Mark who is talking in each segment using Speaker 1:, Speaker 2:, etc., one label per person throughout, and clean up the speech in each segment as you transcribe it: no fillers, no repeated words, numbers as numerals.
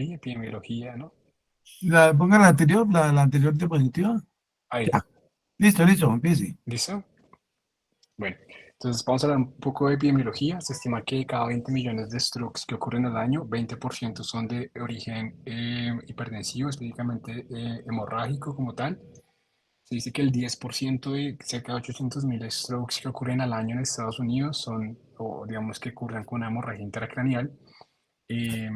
Speaker 1: ahí, epidemiología, ¿no?
Speaker 2: Ponga la anterior diapositiva.
Speaker 1: Ahí,
Speaker 2: Ya. Listo, listo, empiece.
Speaker 1: ¿listo? Bueno, entonces vamos a hablar un poco de epidemiología. Se estima que de cada 20 millones de strokes que ocurren al año, 20% son de origen hipertensivo, específicamente hemorrágico como tal. Se dice que el 10% de cerca de 800.000 strokes que ocurren al año en Estados Unidos son, o digamos que ocurren con una hemorragia intracraneal. Eh,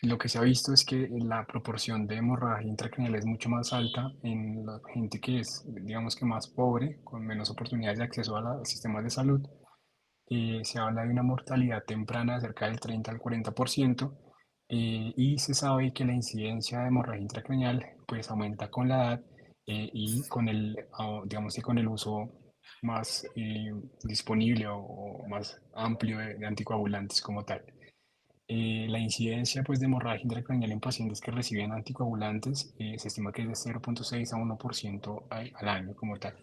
Speaker 1: lo que se ha visto es que la proporción de hemorragia intracraneal es mucho más alta en la gente que es, digamos que más pobre, con menos oportunidades de acceso a los sistemas de salud. Se habla de una mortalidad temprana de cerca del 30 al 40%, y se sabe que la incidencia de hemorragia intracraneal pues aumenta con la edad, y con digamos que con el uso más disponible o más amplio de anticoagulantes como tal. La incidencia pues, de hemorragia intracraneal en pacientes que reciben anticoagulantes se estima que es de 0,6 a 1% al año como tal.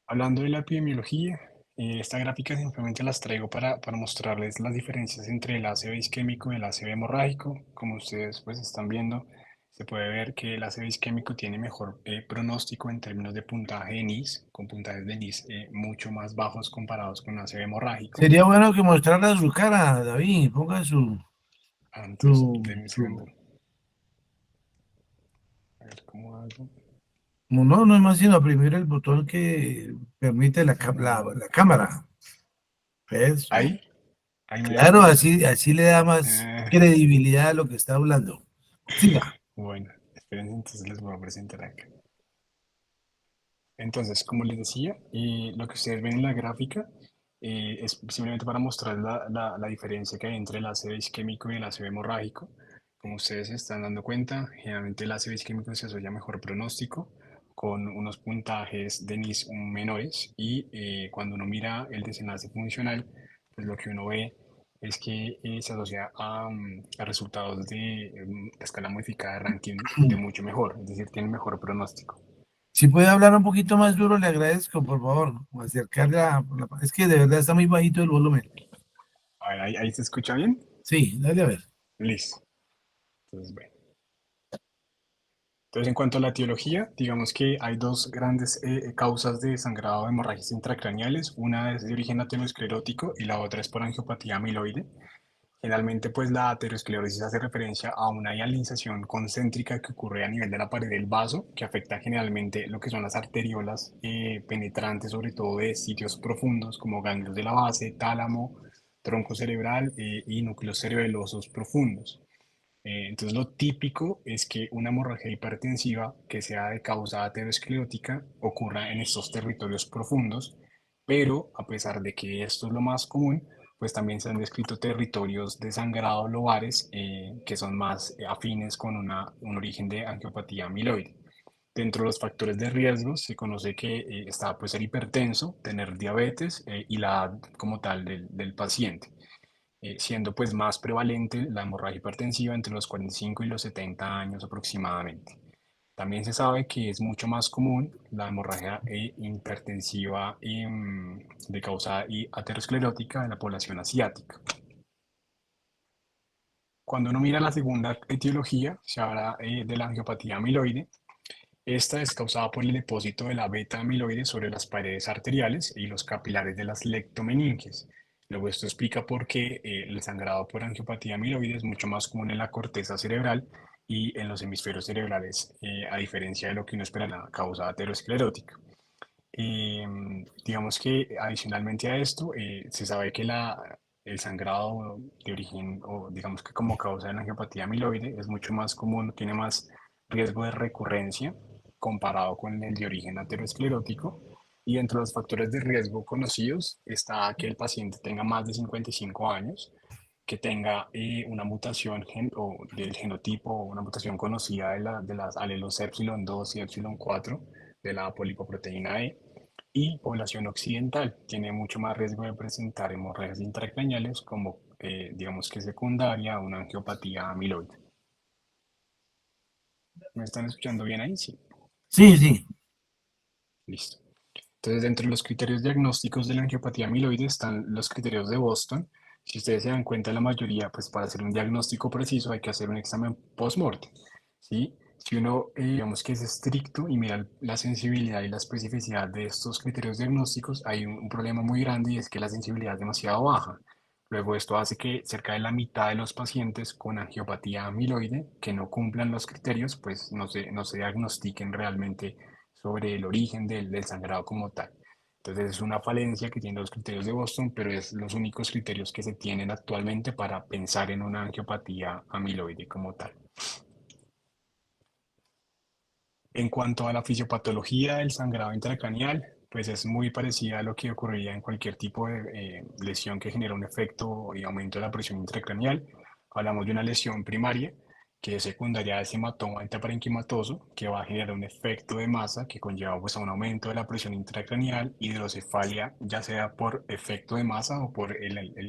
Speaker 1: Hablando de la epidemiología, esta gráfica simplemente las traigo para mostrarles las diferencias entre el ACV isquémico y el ACV hemorrágico. Como ustedes pues están viendo, se puede ver que el ACV isquémico tiene mejor pronóstico en términos de puntaje de NIS, con puntajes de NIS mucho más bajos comparados con el ACV hemorrágico.
Speaker 2: Sería bueno que mostrara su cara, David. Ponga
Speaker 1: Antes,
Speaker 2: su,
Speaker 1: de un segundo,
Speaker 2: su...
Speaker 1: a ver cómo hago.
Speaker 2: No, no es más sino oprimir el botón que permite la cámara. Eso.
Speaker 1: Ahí, ahí me ven.
Speaker 2: Claro, así le da más
Speaker 1: Eh,
Speaker 2: credibilidad a lo que está hablando. Siga.
Speaker 1: bueno, esperen, entonces les voy a presentar acá. Entonces, como les decía, lo que ustedes ven en la gráfica es simplemente para mostrar la diferencia que hay entre el ácido isquémico y el ácido hemorrágico. Como ustedes se están dando cuenta, generalmente el ácido isquémico se asocia a mejor pronóstico, con unos puntajes de NIS menores, y cuando uno mira el desenlace funcional, pues lo que uno ve es que se asocia a resultados de la escala modificada de ranking de mucho mejor, es decir, tiene mejor pronóstico.
Speaker 2: Si puede hablar un poquito más duro, le agradezco, por favor. O acercarle Es que de verdad está muy bajito el volumen.
Speaker 1: A ver, ahí se escucha bien.
Speaker 2: Sí, dale a ver.
Speaker 1: Listo. Entonces, bueno. Entonces, en cuanto a la etiología, digamos que hay dos grandes causas de sangrado de hemorragias intracraneales. Una es de origen aterosclerótico y la otra es por angiopatía amiloide. Generalmente, pues la aterosclerosis hace referencia a una hialinización concéntrica que ocurre a nivel de la pared del vaso, que afecta generalmente lo que son las arteriolas penetrantes, sobre todo de sitios profundos como ganglios de la base, tálamo, tronco cerebral y núcleos cerebelosos profundos. Entonces, lo típico es que una hemorragia hipertensiva que sea de causa aterosclerótica ocurra en estos territorios profundos, pero a pesar de que esto es lo más común, pues también se han descrito territorios de sangrado lobares que son más afines con un origen de angiopatía amiloide. Dentro de los factores de riesgo se conoce que está pues, ser hipertenso, tener diabetes y la edad como tal del paciente, siendo pues más prevalente la hemorragia hipertensiva entre los 45 y los 70 años aproximadamente. También se sabe que es mucho más común la hemorragia hipertensiva de causa aterosclerótica en la población asiática. Cuando uno mira la segunda etiología, se habla de la angiopatía amiloide. Esta es causada por el depósito de la beta amiloide sobre las paredes arteriales y los capilares de las lectomeninges. Luego esto explica por qué el sangrado por angiopatía amiloide es mucho más común en la corteza cerebral y en los hemisferios cerebrales, a diferencia de lo que uno espera en la causa aterosclerótica. Digamos que adicionalmente a esto, se sabe que el sangrado de origen, o digamos que como causa de la angiopatía amiloide, es mucho más común, tiene más riesgo de recurrencia comparado con el de origen aterosclerótico. Y entre los factores de riesgo conocidos está que el paciente tenga más de 55 años, que tenga una mutación o del genotipo, o una mutación conocida de las alelos epsilon 2 y epsilon 4 de la polipoproteína E, y población occidental tiene mucho más riesgo de presentar hemorragias intracraneales como, digamos que secundaria a una angiopatía amiloide. ¿Me están escuchando bien ahí? Sí,
Speaker 2: Sí, sí.
Speaker 1: listo. Entonces, dentro de los criterios diagnósticos de la angiopatía amiloide están los criterios de Boston, Si ustedes se dan cuenta, la mayoría, pues para hacer un diagnóstico preciso hay que hacer un examen post-mortem, ¿sí? Si uno, digamos que es estricto y mira la sensibilidad y la especificidad de estos criterios diagnósticos, hay un problema muy grande y es que la sensibilidad es demasiado baja. Luego esto hace que cerca de la mitad de los pacientes con angiopatía amiloide que no cumplan los criterios, pues no se diagnostiquen realmente sobre el origen del sangrado como tal. Entonces es una falencia que tienen los criterios de Boston, pero es los únicos criterios que se tienen actualmente para pensar en una angiopatía amiloide como tal. En cuanto a la fisiopatología del sangrado intracraneal, pues es muy parecida a lo que ocurriría en cualquier tipo de lesión que genera un efecto y aumento de la presión intracraneal. Hablamos de una lesión primaria, que es secundaria a ese hematoma intraparenquimatoso, que va a generar un efecto de masa que conlleva pues, a un aumento de la presión intracraneal, hidrocefalia, ya sea por efecto de masa o por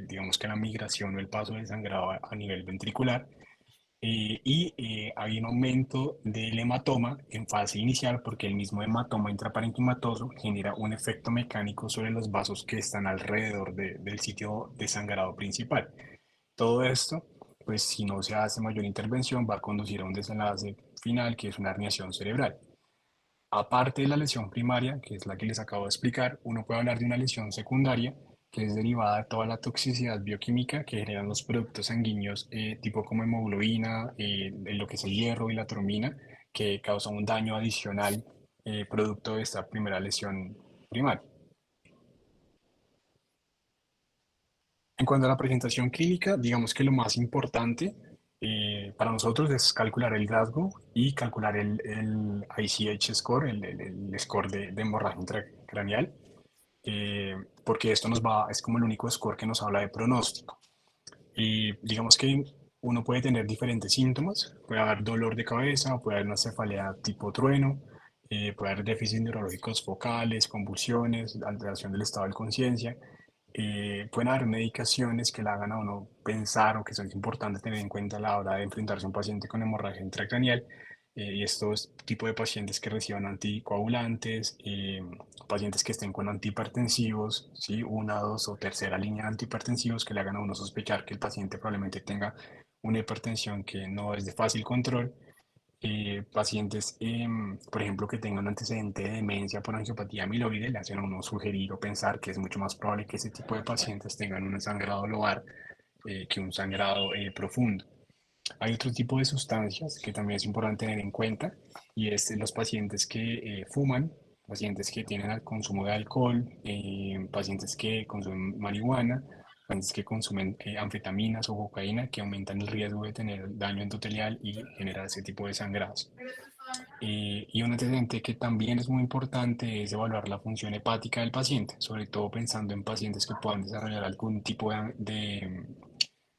Speaker 1: digamos que la migración o el paso del sangrado a nivel ventricular. Hay un aumento del hematoma en fase inicial porque el mismo hematoma intraparenquimatoso genera un efecto mecánico sobre los vasos que están alrededor del sitio de sangrado principal. Todo esto, pues si no se hace mayor intervención, va a conducir a un desenlace final que es una herniación cerebral. Aparte de la lesión primaria, que es la que les acabo de explicar, uno puede hablar de una lesión secundaria, que es derivada de toda la toxicidad bioquímica que generan los productos sanguíneos, tipo como hemoglobina, lo que es el hierro y la trombina, que causa un daño adicional producto de esta primera lesión primaria. En cuanto a la presentación clínica, digamos que lo más importante para nosotros es calcular el Glasgow y calcular el ICH score, el score de hemorragia intracraneal, porque esto es como el único score que nos habla de pronóstico. Y digamos que uno puede tener diferentes síntomas, puede haber dolor de cabeza, puede haber una cefalea tipo trueno, puede haber déficits neurológicos focales, convulsiones, alteración del estado de conciencia. Pueden haber medicaciones que le hagan a uno pensar o que son importantes tener en cuenta a la hora de enfrentarse a un paciente con hemorragia intracraneal. Y estos tipos de pacientes que reciban anticoagulantes, pacientes que estén con antihipertensivos, ¿sí? Una, dos o tercera línea de antihipertensivos que le hagan a uno sospechar que el paciente probablemente tenga una hipertensión que no es de fácil control. Pacientes, por ejemplo, que tengan antecedente de demencia por angiopatía amiloide, le hacen a uno sugerir o pensar que es mucho más probable que ese tipo de pacientes tengan un sangrado lobar que un sangrado profundo. Hay otro tipo de sustancias que también es importante tener en cuenta y es los pacientes que fuman, pacientes que tienen el consumo de alcohol, pacientes que consumen marihuana, pacientes que consumen anfetaminas o cocaína que aumentan el riesgo de tener daño endotelial y generar ese tipo de sangrados. Y un antecedente que también es muy importante es evaluar la función hepática del paciente, sobre todo pensando en pacientes que puedan desarrollar algún tipo de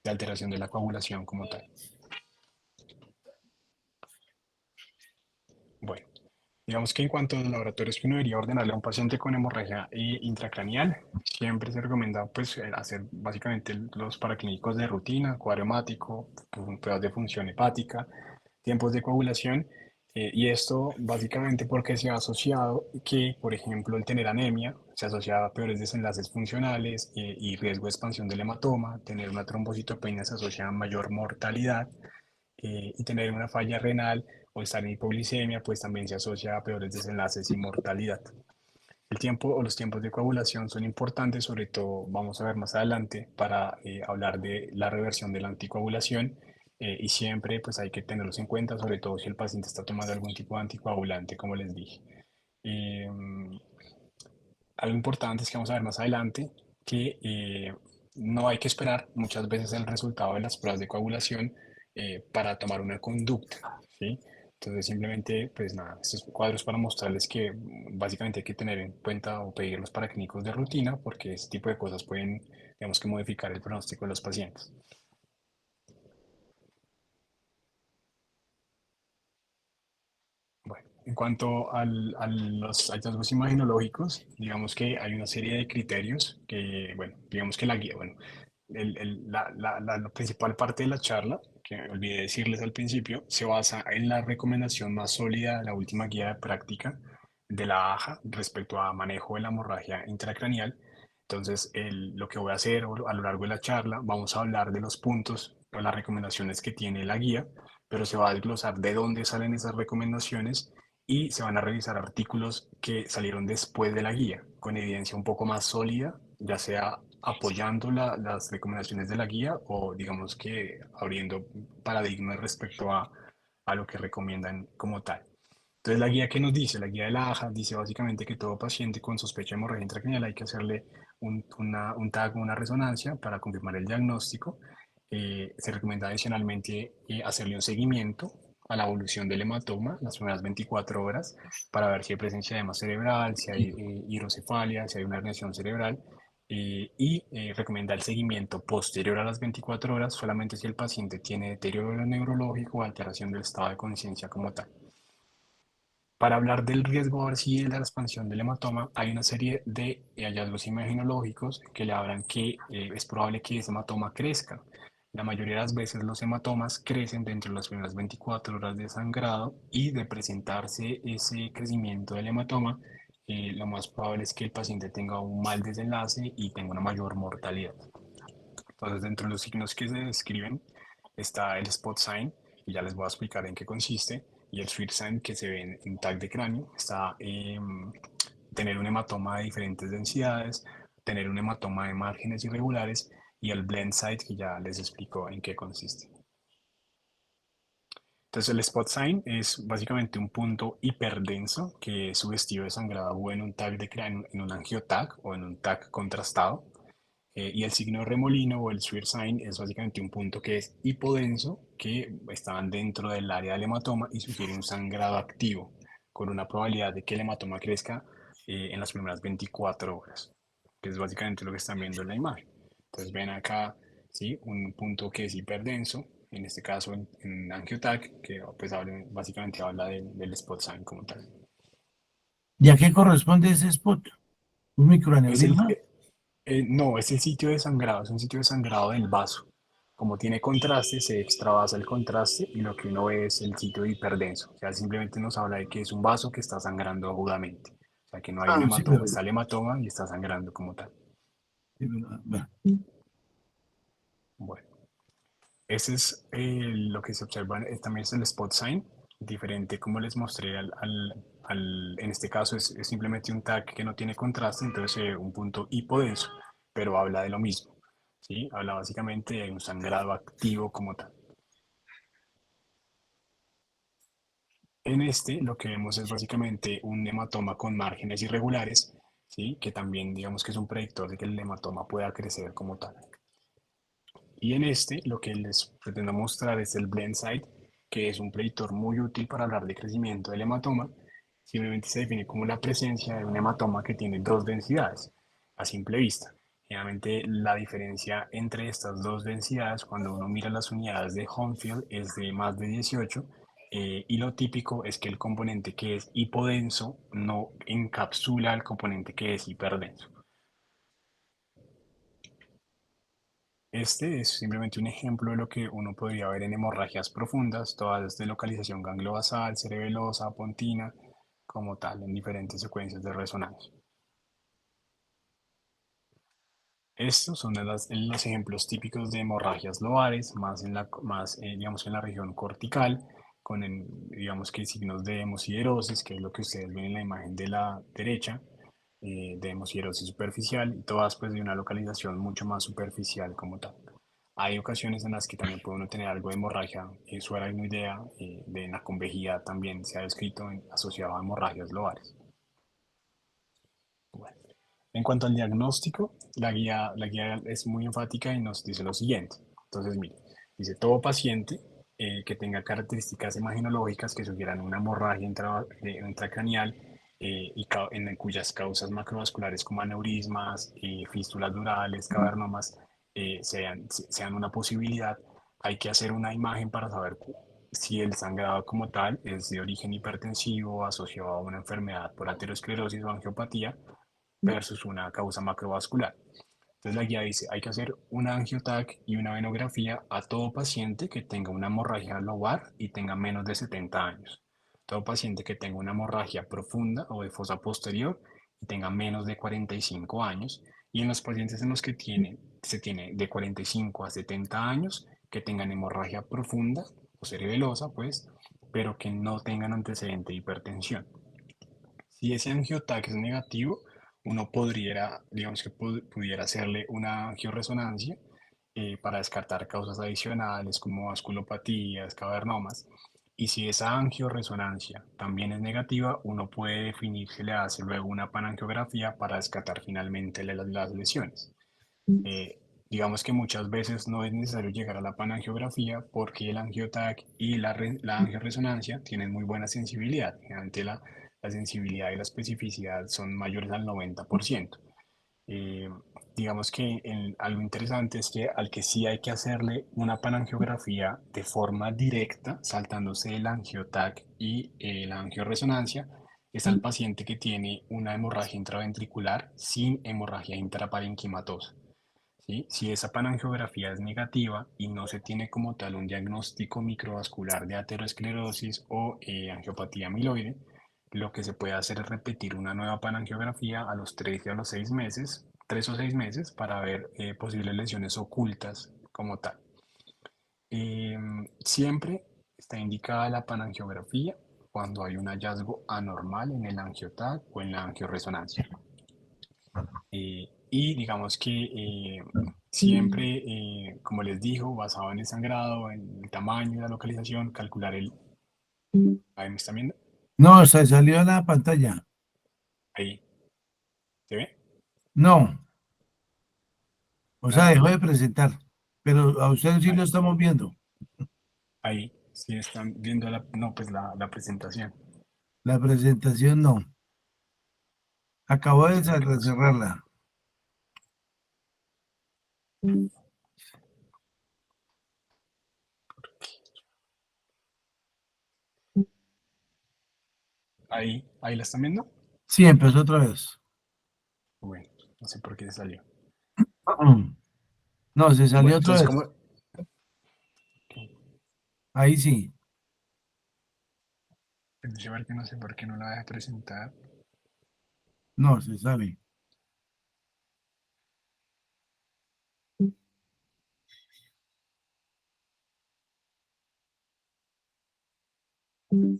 Speaker 1: alteración de la coagulación como tal. Bueno, digamos que en cuanto a los laboratorios que uno debería ordenarle a un paciente con hemorragia intracraneal, siempre se recomienda pues, hacer básicamente los paraclínicos de rutina, cuadro hemático, pruebas de función hepática, tiempos de coagulación, y esto básicamente porque se ha asociado que, por ejemplo, el tener anemia se asocia a peores desenlaces funcionales y riesgo de expansión del hematoma, tener una trombocitopenia se asocia a mayor mortalidad y tener una falla renal o estar en hipoglicemia, pues también se asocia a peores desenlaces y mortalidad. El tiempo o los tiempos de coagulación son importantes, sobre todo vamos a ver más adelante para hablar de la reversión de la anticoagulación y siempre pues hay que tenerlos en cuenta, sobre todo si el paciente está tomando algún tipo de anticoagulante, como les dije. Eh, Algo importante es que vamos a ver más adelante que no hay que esperar muchas veces el resultado de las pruebas de coagulación para tomar una conducta, ¿sí? Entonces simplemente, pues nada, estos cuadros para mostrarles que básicamente hay que tener en cuenta o pedirlos para clínicos de rutina porque este tipo de cosas pueden, digamos que modificar el pronóstico de los pacientes. Bueno, en cuanto a los hallazgos imagenológicos, digamos que hay una serie de criterios que, bueno, digamos que la guía, bueno, la principal parte de la charla, que olvidé decirles al principio, se basa en la recomendación más sólida de la última guía de práctica de la AJA respecto a manejo de la hemorragia intracraneal. Entonces, lo que voy a hacer a lo largo de la charla, vamos a hablar de los puntos o las recomendaciones que tiene la guía, pero se va a desglosar de dónde salen esas recomendaciones y se van a revisar artículos que salieron después de la guía, con evidencia un poco más sólida, ya sea apoyando las recomendaciones de la guía o digamos que abriendo paradigmas respecto a lo que recomiendan como tal. Entonces, la guía que nos dice, la guía de la AJA, dice básicamente que todo paciente con sospecha de hemorragia intracraneal hay que hacerle un TAC o una resonancia para confirmar el diagnóstico. Se recomienda adicionalmente hacerle un seguimiento a la evolución del hematoma las primeras 24 horas para ver si hay presencia de edema cerebral, si hay hidrocefalia, si hay una herniación cerebral. Recomienda el seguimiento posterior a las 24 horas solamente si el paciente tiene deterioro neurológico o alteración del estado de conciencia como tal. Para hablar del riesgo ahora sí de la expansión del hematoma, hay una serie de hallazgos imaginológicos que le hablan que es probable que ese hematoma crezca. La mayoría de las veces los hematomas crecen dentro de las primeras 24 horas de sangrado y de presentarse ese crecimiento del hematoma, lo más probable es que el paciente tenga un mal desenlace y tenga una mayor mortalidad. Entonces, dentro de los signos que se describen está el spot sign, y ya les voy a explicar en qué consiste, y el sweep sign que se ve en tag de cráneo. Está tener un hematoma de diferentes densidades, tener un hematoma de márgenes irregulares, y el blend site que ya les explico en qué consiste. Entonces el spot sign es básicamente un punto hiperdenso que es sugestivo de sangrado agudo en un tag de cráneo, en un angiotag o en un tag contrastado. Y el signo de remolino o el Swear sign es básicamente un punto que es hipodenso, que estaban dentro del área del hematoma y sugiere un sangrado activo, con una probabilidad de que el hematoma crezca en las primeras 24 horas, que es básicamente lo que están viendo en la imagen. Entonces ven acá, ¿sí? Un punto que es hiperdenso, en este caso en Angiotac, que pues básicamente habla del spot sign como tal.
Speaker 2: ¿Y a qué corresponde ese spot? ¿Un
Speaker 1: Es el,
Speaker 2: microaneurisma?
Speaker 1: no, es el sitio de sangrado, es un sitio de sangrado del vaso. Como tiene contraste, se extravasa el contraste y lo que uno ve es el sitio hiperdenso. O sea, simplemente nos habla de que es un vaso que está sangrando agudamente. O sea, que no hay un
Speaker 2: Ah, sí,
Speaker 1: hematoma, está el hematoma y está sangrando como tal.
Speaker 2: bueno.
Speaker 1: Bueno, ese es lo que se observa, también es el spot sign, diferente como les mostré en este caso es simplemente un tag que no tiene contraste, entonces un punto hipodenso, pero habla de lo mismo, ¿sí? Habla básicamente de un sangrado activo como tal. En este lo que vemos es básicamente un hematoma con márgenes irregulares, ¿sí? Que también digamos que es un predictor de que el hematoma pueda crecer como tal. Y en este lo que les pretendo mostrar es el blend site, que es un predictor muy útil para hablar de crecimiento del hematoma. Simplemente se define como la presencia de un hematoma que tiene dos densidades a simple vista. Generalmente la diferencia entre estas dos densidades cuando uno mira las unidades de Homefield es de más de 18 y lo típico es que el componente que es hipodenso no encapsula al componente que es hiperdenso. Este es simplemente un ejemplo de lo que uno podría ver en hemorragias profundas, todas de localización gangliobasal, cerebelosa, pontina, como tal, en diferentes secuencias de resonancia. Estos son los ejemplos típicos de hemorragias lobares, digamos, en la región cortical, con digamos que signos de hemosiderosis, que es lo que ustedes ven en la imagen de la derecha, de hemosiderosis superficial, y todas pues de una localización mucho más superficial como tal. Hay ocasiones en las que también puede uno tener algo de hemorragia subaracnoidea, de la convejidad también se ha descrito asociado a hemorragias lobares. Bueno. En cuanto al diagnóstico, la guía es muy enfática y nos dice lo siguiente. Entonces, mire, dice todo paciente que tenga características imaginológicas que sugieran una hemorragia intracraneal cuyas causas macrovasculares como aneurismas, fístulas durales, cavernomas sean una posibilidad, hay que hacer una imagen para saber si el sangrado como tal es de origen hipertensivo asociado a una enfermedad por aterosclerosis o angiopatía versus una causa macrovascular. Entonces la guía dice, hay que hacer una angiotac y una venografía a todo paciente que tenga una hemorragia lobar y tenga menos de 70 años. Todo paciente que tenga una hemorragia profunda o de fosa posterior y tenga menos de 45 años y en los pacientes en los que se tiene de 45 a 70 años que tengan hemorragia profunda o cerebelosa, pues, pero que no tengan antecedente de hipertensión. Si ese angiotac es negativo, uno podría, digamos que pudiera hacerle una angioresonancia para descartar causas adicionales como vasculopatías, cavernomas. Y si esa angioresonancia también es negativa, uno puede definir si le hace luego una panangiografía para descartar finalmente las lesiones. Eh, digamos que muchas veces no es necesario llegar a la panangiografía porque el angiotac y la angioresonancia tienen muy buena sensibilidad. Generalmente la sensibilidad y la especificidad son mayores al 90%. Eh, digamos que algo interesante es que al que sí hay que hacerle una panangiografía de forma directa, saltándose el angiotac y la angioresonancia, es al paciente que tiene una hemorragia intraventricular sin hemorragia intraparenquimatosa. ¿Sí? Si esa panangiografía es negativa y no se tiene como tal un diagnóstico microvascular de aterosclerosis o angiopatía amiloide, lo que se puede hacer es repetir una nueva panangiografía a los 3 y a los 6 meses, 3 o 6 meses, para ver posibles lesiones ocultas como tal. Siempre está indicada la panangiografía cuando hay un hallazgo anormal en el angiotac o en la angioresonancia. Y digamos que siempre, como les digo, basado en el sangrado, en el tamaño, la localización, calcular el... Ahí me están viendo.
Speaker 2: No, se salió a la pantalla.
Speaker 1: Ahí, ¿se ve?
Speaker 2: No, o sea,
Speaker 1: Nada.
Speaker 2: dejó de presentar, pero a usted sí lo
Speaker 1: Ahí,
Speaker 2: estamos viendo.
Speaker 1: ahí, sí están viendo la, no, pues la presentación.
Speaker 2: La presentación no. Acabo
Speaker 1: Déjenme
Speaker 2: de
Speaker 1: yo ver qué pasó.
Speaker 2: cerrarla. Ahí la están viendo. Sí, empezó otra vez.
Speaker 1: Bueno, no sé por qué se salió.
Speaker 2: No, se salió
Speaker 1: Bueno,
Speaker 2: otra
Speaker 1: entonces,
Speaker 2: vez.
Speaker 1: ¿cómo?
Speaker 2: Ahí sí.
Speaker 1: Yo ver que no sé por qué no la deja presentar.
Speaker 2: No, se sale.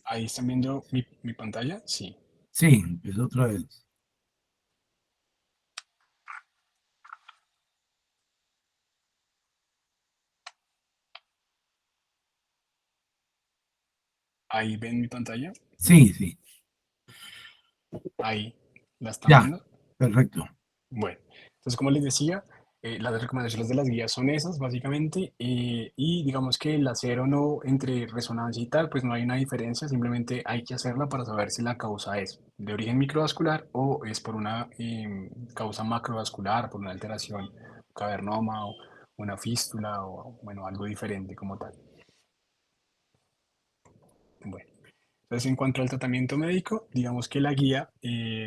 Speaker 1: Ahí están viendo mi pantalla. Sí.
Speaker 2: Sí, empezó otra vez.
Speaker 1: Ahí ven mi pantalla.
Speaker 2: Sí, sí.
Speaker 1: Ahí la están
Speaker 2: Ya,
Speaker 1: viendo.
Speaker 2: perfecto.
Speaker 1: Bueno, entonces como les decía, las recomendaciones de las guías son esas básicamente y digamos que el hacer o no entre resonancia y tal, pues no hay una diferencia, simplemente hay que hacerla para saber si la causa es de origen microvascular o es por una causa macrovascular, por una alteración cavernoma o una fístula o bueno, algo diferente como tal. Bueno. Entonces, en cuanto al tratamiento médico, digamos que la guía,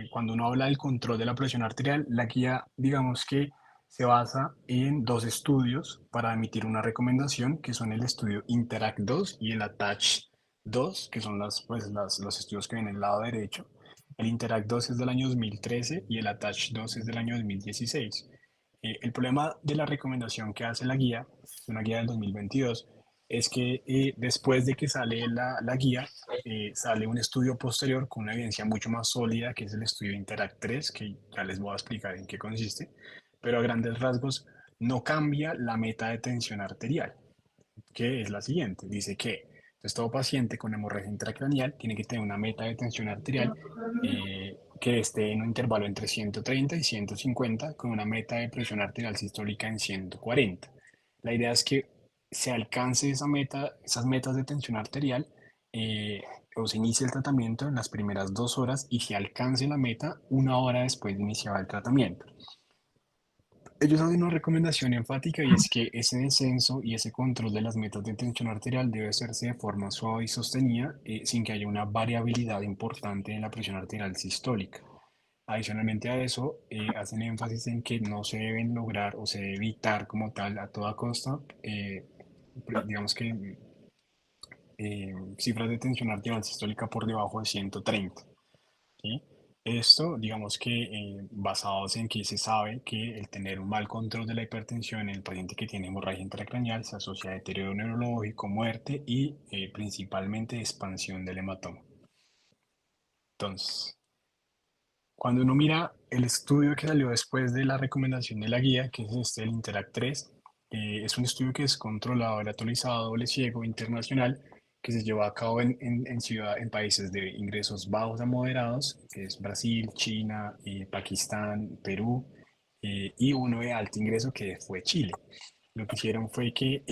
Speaker 1: cuando uno habla del control de la presión arterial, la guía, digamos que se basa en dos estudios para emitir una recomendación, que son el estudio INTERACT-2 y el ATTACH-2, que son los estudios que ven en el lado derecho. El INTERACT-2 es del año 2013 y el ATTACH-2 es del año 2016. El problema de la recomendación que hace la guía, es una guía del 2022, es que después de que sale la guía, sale un estudio posterior con una evidencia mucho más sólida, que es el estudio Interact 3, que ya les voy a explicar en qué consiste, pero a grandes rasgos no cambia la meta de tensión arterial, que es la siguiente. Dice que entonces, todo paciente con hemorragia intracraneal tiene que tener una meta de tensión arterial que esté en un intervalo entre 130 y 150, con una meta de presión arterial sistólica en 140. La idea es que se alcance esa meta, esas metas de tensión arterial, eh, o se inicie el tratamiento en las primeras 2 horas y se alcance la meta 1 hora después de iniciar el tratamiento. Ellos hacen una recomendación enfática y es que ese descenso y ese control de las metas de tensión arterial debe hacerse de forma suave y sostenida, sin que haya una variabilidad importante en la presión arterial sistólica. Adicionalmente a eso, hacen énfasis en que no se deben lograr o se debe evitar como tal a toda costa, digamos que cifras de tensión arterial sistólica por debajo de 130. ¿Sí? Esto, digamos que basados en que se sabe que el tener un mal control de la hipertensión en el paciente que tiene hemorragia intracraneal se asocia a deterioro neurológico, muerte y principalmente expansión del hematoma. Entonces, cuando uno mira el estudio que salió después de la recomendación de la guía, que es el Interact 3, es un estudio que es controlado, aleatorizado, doble ciego, internacional, que se llevó a cabo en países de ingresos bajos a moderados, que es Brasil, China, Pakistán, Perú, y uno de alto ingreso que fue Chile. Lo que hicieron fue que,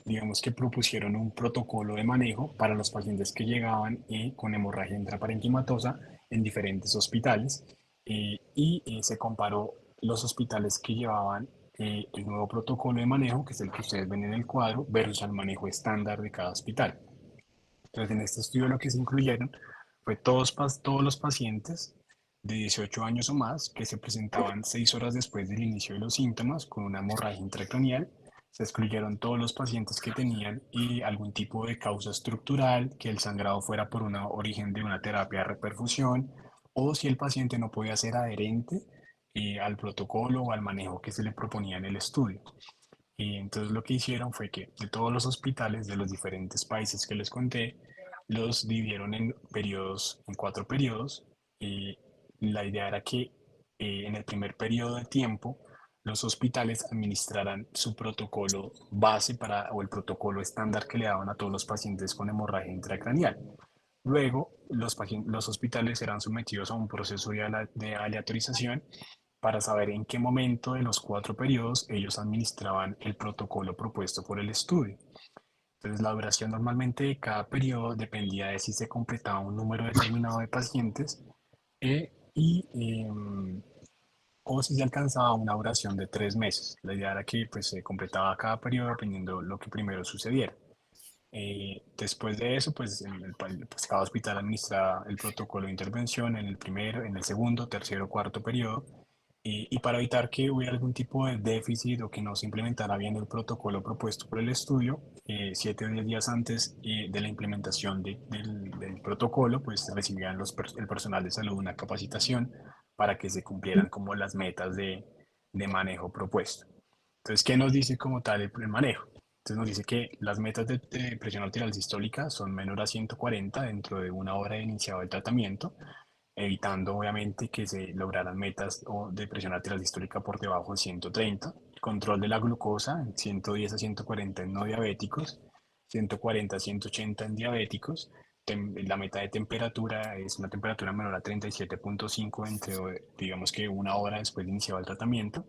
Speaker 1: digamos que propusieron un protocolo de manejo para los pacientes que llegaban con hemorragia intraparenquimatosa en diferentes hospitales y se comparó los hospitales que llevaban el nuevo protocolo de manejo, que es el que ustedes ven en el cuadro, versus el manejo estándar de cada hospital. Entonces, en este estudio lo que se incluyeron fue todos los pacientes de 18 años o más que se presentaban 6 horas después del inicio de los síntomas con una hemorragia intracraneal. Se excluyeron todos los pacientes que tenían algún tipo de causa estructural, que el sangrado fuera por un origen de una terapia de reperfusión, o si el paciente no podía ser adherente al protocolo o al manejo que se le proponía en el estudio. Y entonces lo que hicieron fue que de todos los hospitales de los diferentes países que les conté, los dividieron en periodos, en 4 periodos. Y la idea era que en el primer periodo de tiempo los hospitales administraran su protocolo base o el protocolo estándar que le daban a todos los pacientes con hemorragia intracraneal. Luego, los hospitales serán sometidos a un proceso de aleatorización para saber en qué momento de los 4 periodos ellos administraban el protocolo propuesto por el estudio. Entonces, la duración normalmente de cada periodo dependía de si se completaba un número determinado de pacientes eh, y, eh, o si se alcanzaba una duración de 3 meses. La idea era que pues, se completaba cada periodo dependiendo de lo que primero sucediera. Después de eso, pues cada hospital administra el protocolo de intervención en el primero, en el segundo, tercero, cuarto periodo. Y para evitar que hubiera algún tipo de déficit o que no se implementara bien el protocolo propuesto por el estudio, 7 o 10 días antes de la implementación del protocolo, pues recibían el personal de salud una capacitación para que se cumplieran como las metas de manejo propuesto. Entonces, ¿qué nos dice como tal el manejo? Entonces nos dice que las metas de presión arterial sistólica son menor a 140 dentro de una hora de iniciado el tratamiento, evitando obviamente que se lograran metas de presión arterial sistólica por debajo de 130. Control de la glucosa, 110 a 140 en no diabéticos, 140 a 180 en diabéticos. La meta de temperatura es una temperatura menor a 37.5 entre, digamos que una hora después de iniciado el tratamiento.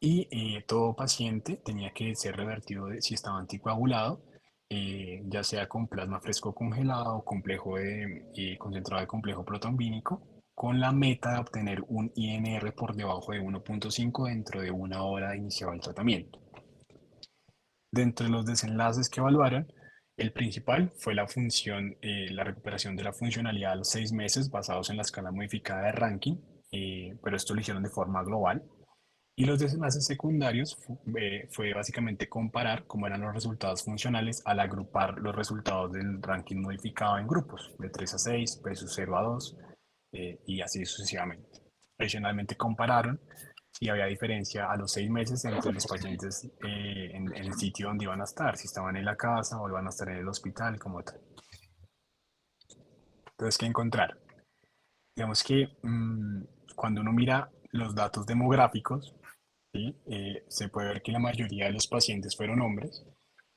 Speaker 1: Y todo paciente tenía que ser revertido si estaba anticoagulado, ya sea con plasma fresco congelado o concentrado de complejo protombínico, con la meta de obtener un INR por debajo de 1.5 dentro de una hora de iniciado el tratamiento. Dentro de los desenlaces que evaluaron, el principal fue la recuperación de la funcionalidad a los 6 meses basados en la escala modificada de ranking, pero esto lo hicieron de forma global. Y los desenlaces secundarios fue básicamente comparar cómo eran los resultados funcionales al agrupar los resultados del ranking modificado en grupos, de 3 a 6, pesos 0 a 2, y así sucesivamente. Adicionalmente compararon si había diferencia a los 6 meses entre los pacientes en el sitio donde iban a estar, si estaban en la casa o iban a estar en el hospital como tal. Entonces, ¿qué encontrar? Digamos que cuando uno mira los datos demográficos, ¿sí? Se puede ver que la mayoría de los pacientes fueron hombres.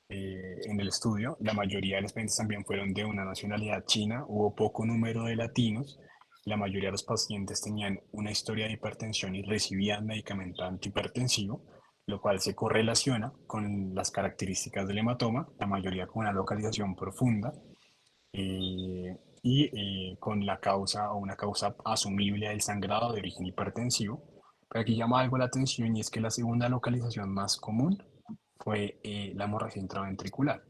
Speaker 1: En el estudio, la mayoría de los pacientes también fueron de una nacionalidad china, hubo poco número de latinos, la mayoría de los pacientes tenían una historia de hipertensión y recibían medicamento antihipertensivo, lo cual se correlaciona con las características del hematoma, la mayoría con una localización profunda y con la causa o una causa asumible del sangrado de origen hipertensivo. Pero aquí llama algo la atención y es que la segunda localización más común fue la hemorragia intraventricular.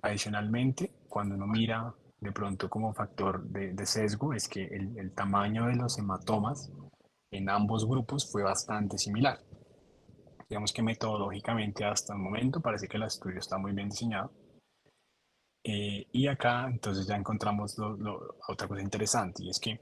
Speaker 1: Adicionalmente, cuando uno mira de pronto como factor de sesgo, es que el tamaño de los hematomas en ambos grupos fue bastante similar. Digamos que metodológicamente hasta el momento parece que el estudio está muy bien diseñado. Y acá entonces ya encontramos otra cosa interesante y es que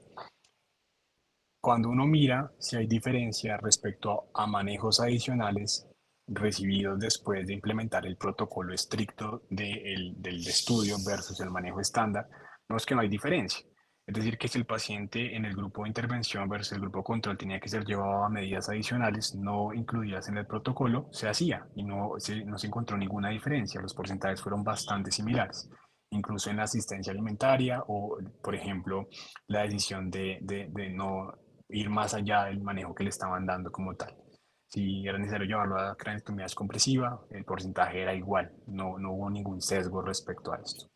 Speaker 1: Cuando uno mira si hay diferencia respecto a manejos adicionales recibidos después de implementar el protocolo estricto del estudio versus el manejo estándar, no es que no hay diferencia. Es decir, que si el paciente en el grupo de intervención versus el grupo control tenía que ser llevado a medidas adicionales no incluidas en el protocolo, se hacía y no se encontró ninguna diferencia. Los porcentajes fueron bastante similares, incluso en la asistencia alimentaria o, por ejemplo, la decisión de no ir más allá del manejo que le estaban dando como tal. Si era necesario llevarlo a craneotomía compresiva, el porcentaje era igual, no hubo ningún sesgo respecto a esto.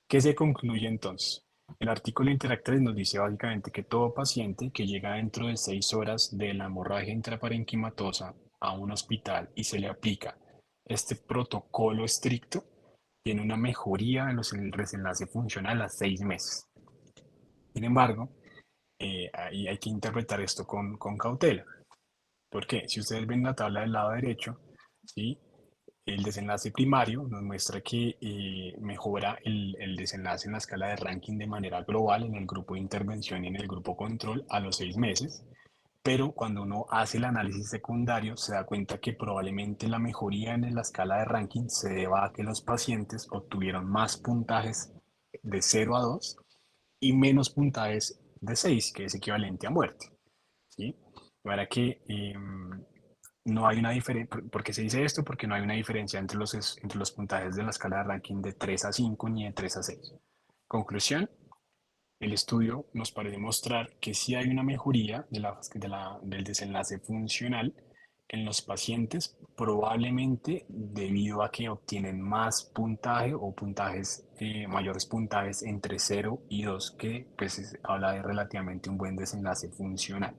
Speaker 1: ¿Qué se concluye entonces? El artículo Interact nos dice básicamente que todo paciente que llega dentro de 6 horas de la hemorragia intraparenquimatosa a un hospital y se le aplica este protocolo estricto, tiene una mejoría en el desenlace funcional a 6 meses. Sin embargo, ahí hay que interpretar esto con cautela. ¿Por qué? Si ustedes ven la tabla del lado derecho, ¿sí? El desenlace primario nos muestra que mejora el desenlace en la escala de ranking de manera global en el grupo de intervención y en el grupo control a los 6 meses, pero cuando uno hace el análisis secundario se da cuenta que probablemente la mejoría en la escala de ranking se deba a que los pacientes obtuvieron más puntajes de 0 a 2 y menos puntajes de 6, que es equivalente a muerte. ¿Sí? Para que no hay una diferencia, ¿por qué se dice esto? Porque no hay una diferencia entre los puntajes de la escala de ranking de 3 a 5 ni de 3 a 6. Conclusión, el estudio nos parece mostrar que sí hay una mejoría del desenlace funcional en los pacientes, probablemente debido a que obtienen más puntaje o mayores puntajes entre 0 y 2, que pues habla de relativamente un buen desenlace funcional.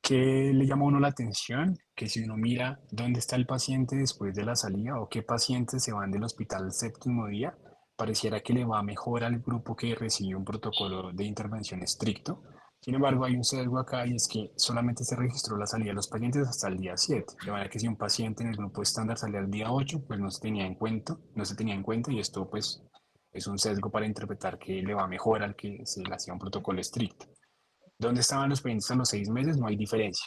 Speaker 1: ¿Qué le llama a uno la atención? Que si uno mira dónde está el paciente después de la salida o qué pacientes se van del hospital el séptimo día, pareciera que le va mejor al grupo que recibió un protocolo de intervención estricto. Sin embargo, hay un sesgo acá y es que solamente se registró la salida de los pacientes hasta el día 7. De manera que si un paciente en el grupo estándar salía al día 8, pues no se tenía en cuenta y esto pues es un sesgo para interpretar que le va mejor al que se le hacía un protocolo estricto. ¿Dónde estaban los pacientes a los 6 meses? No hay diferencia.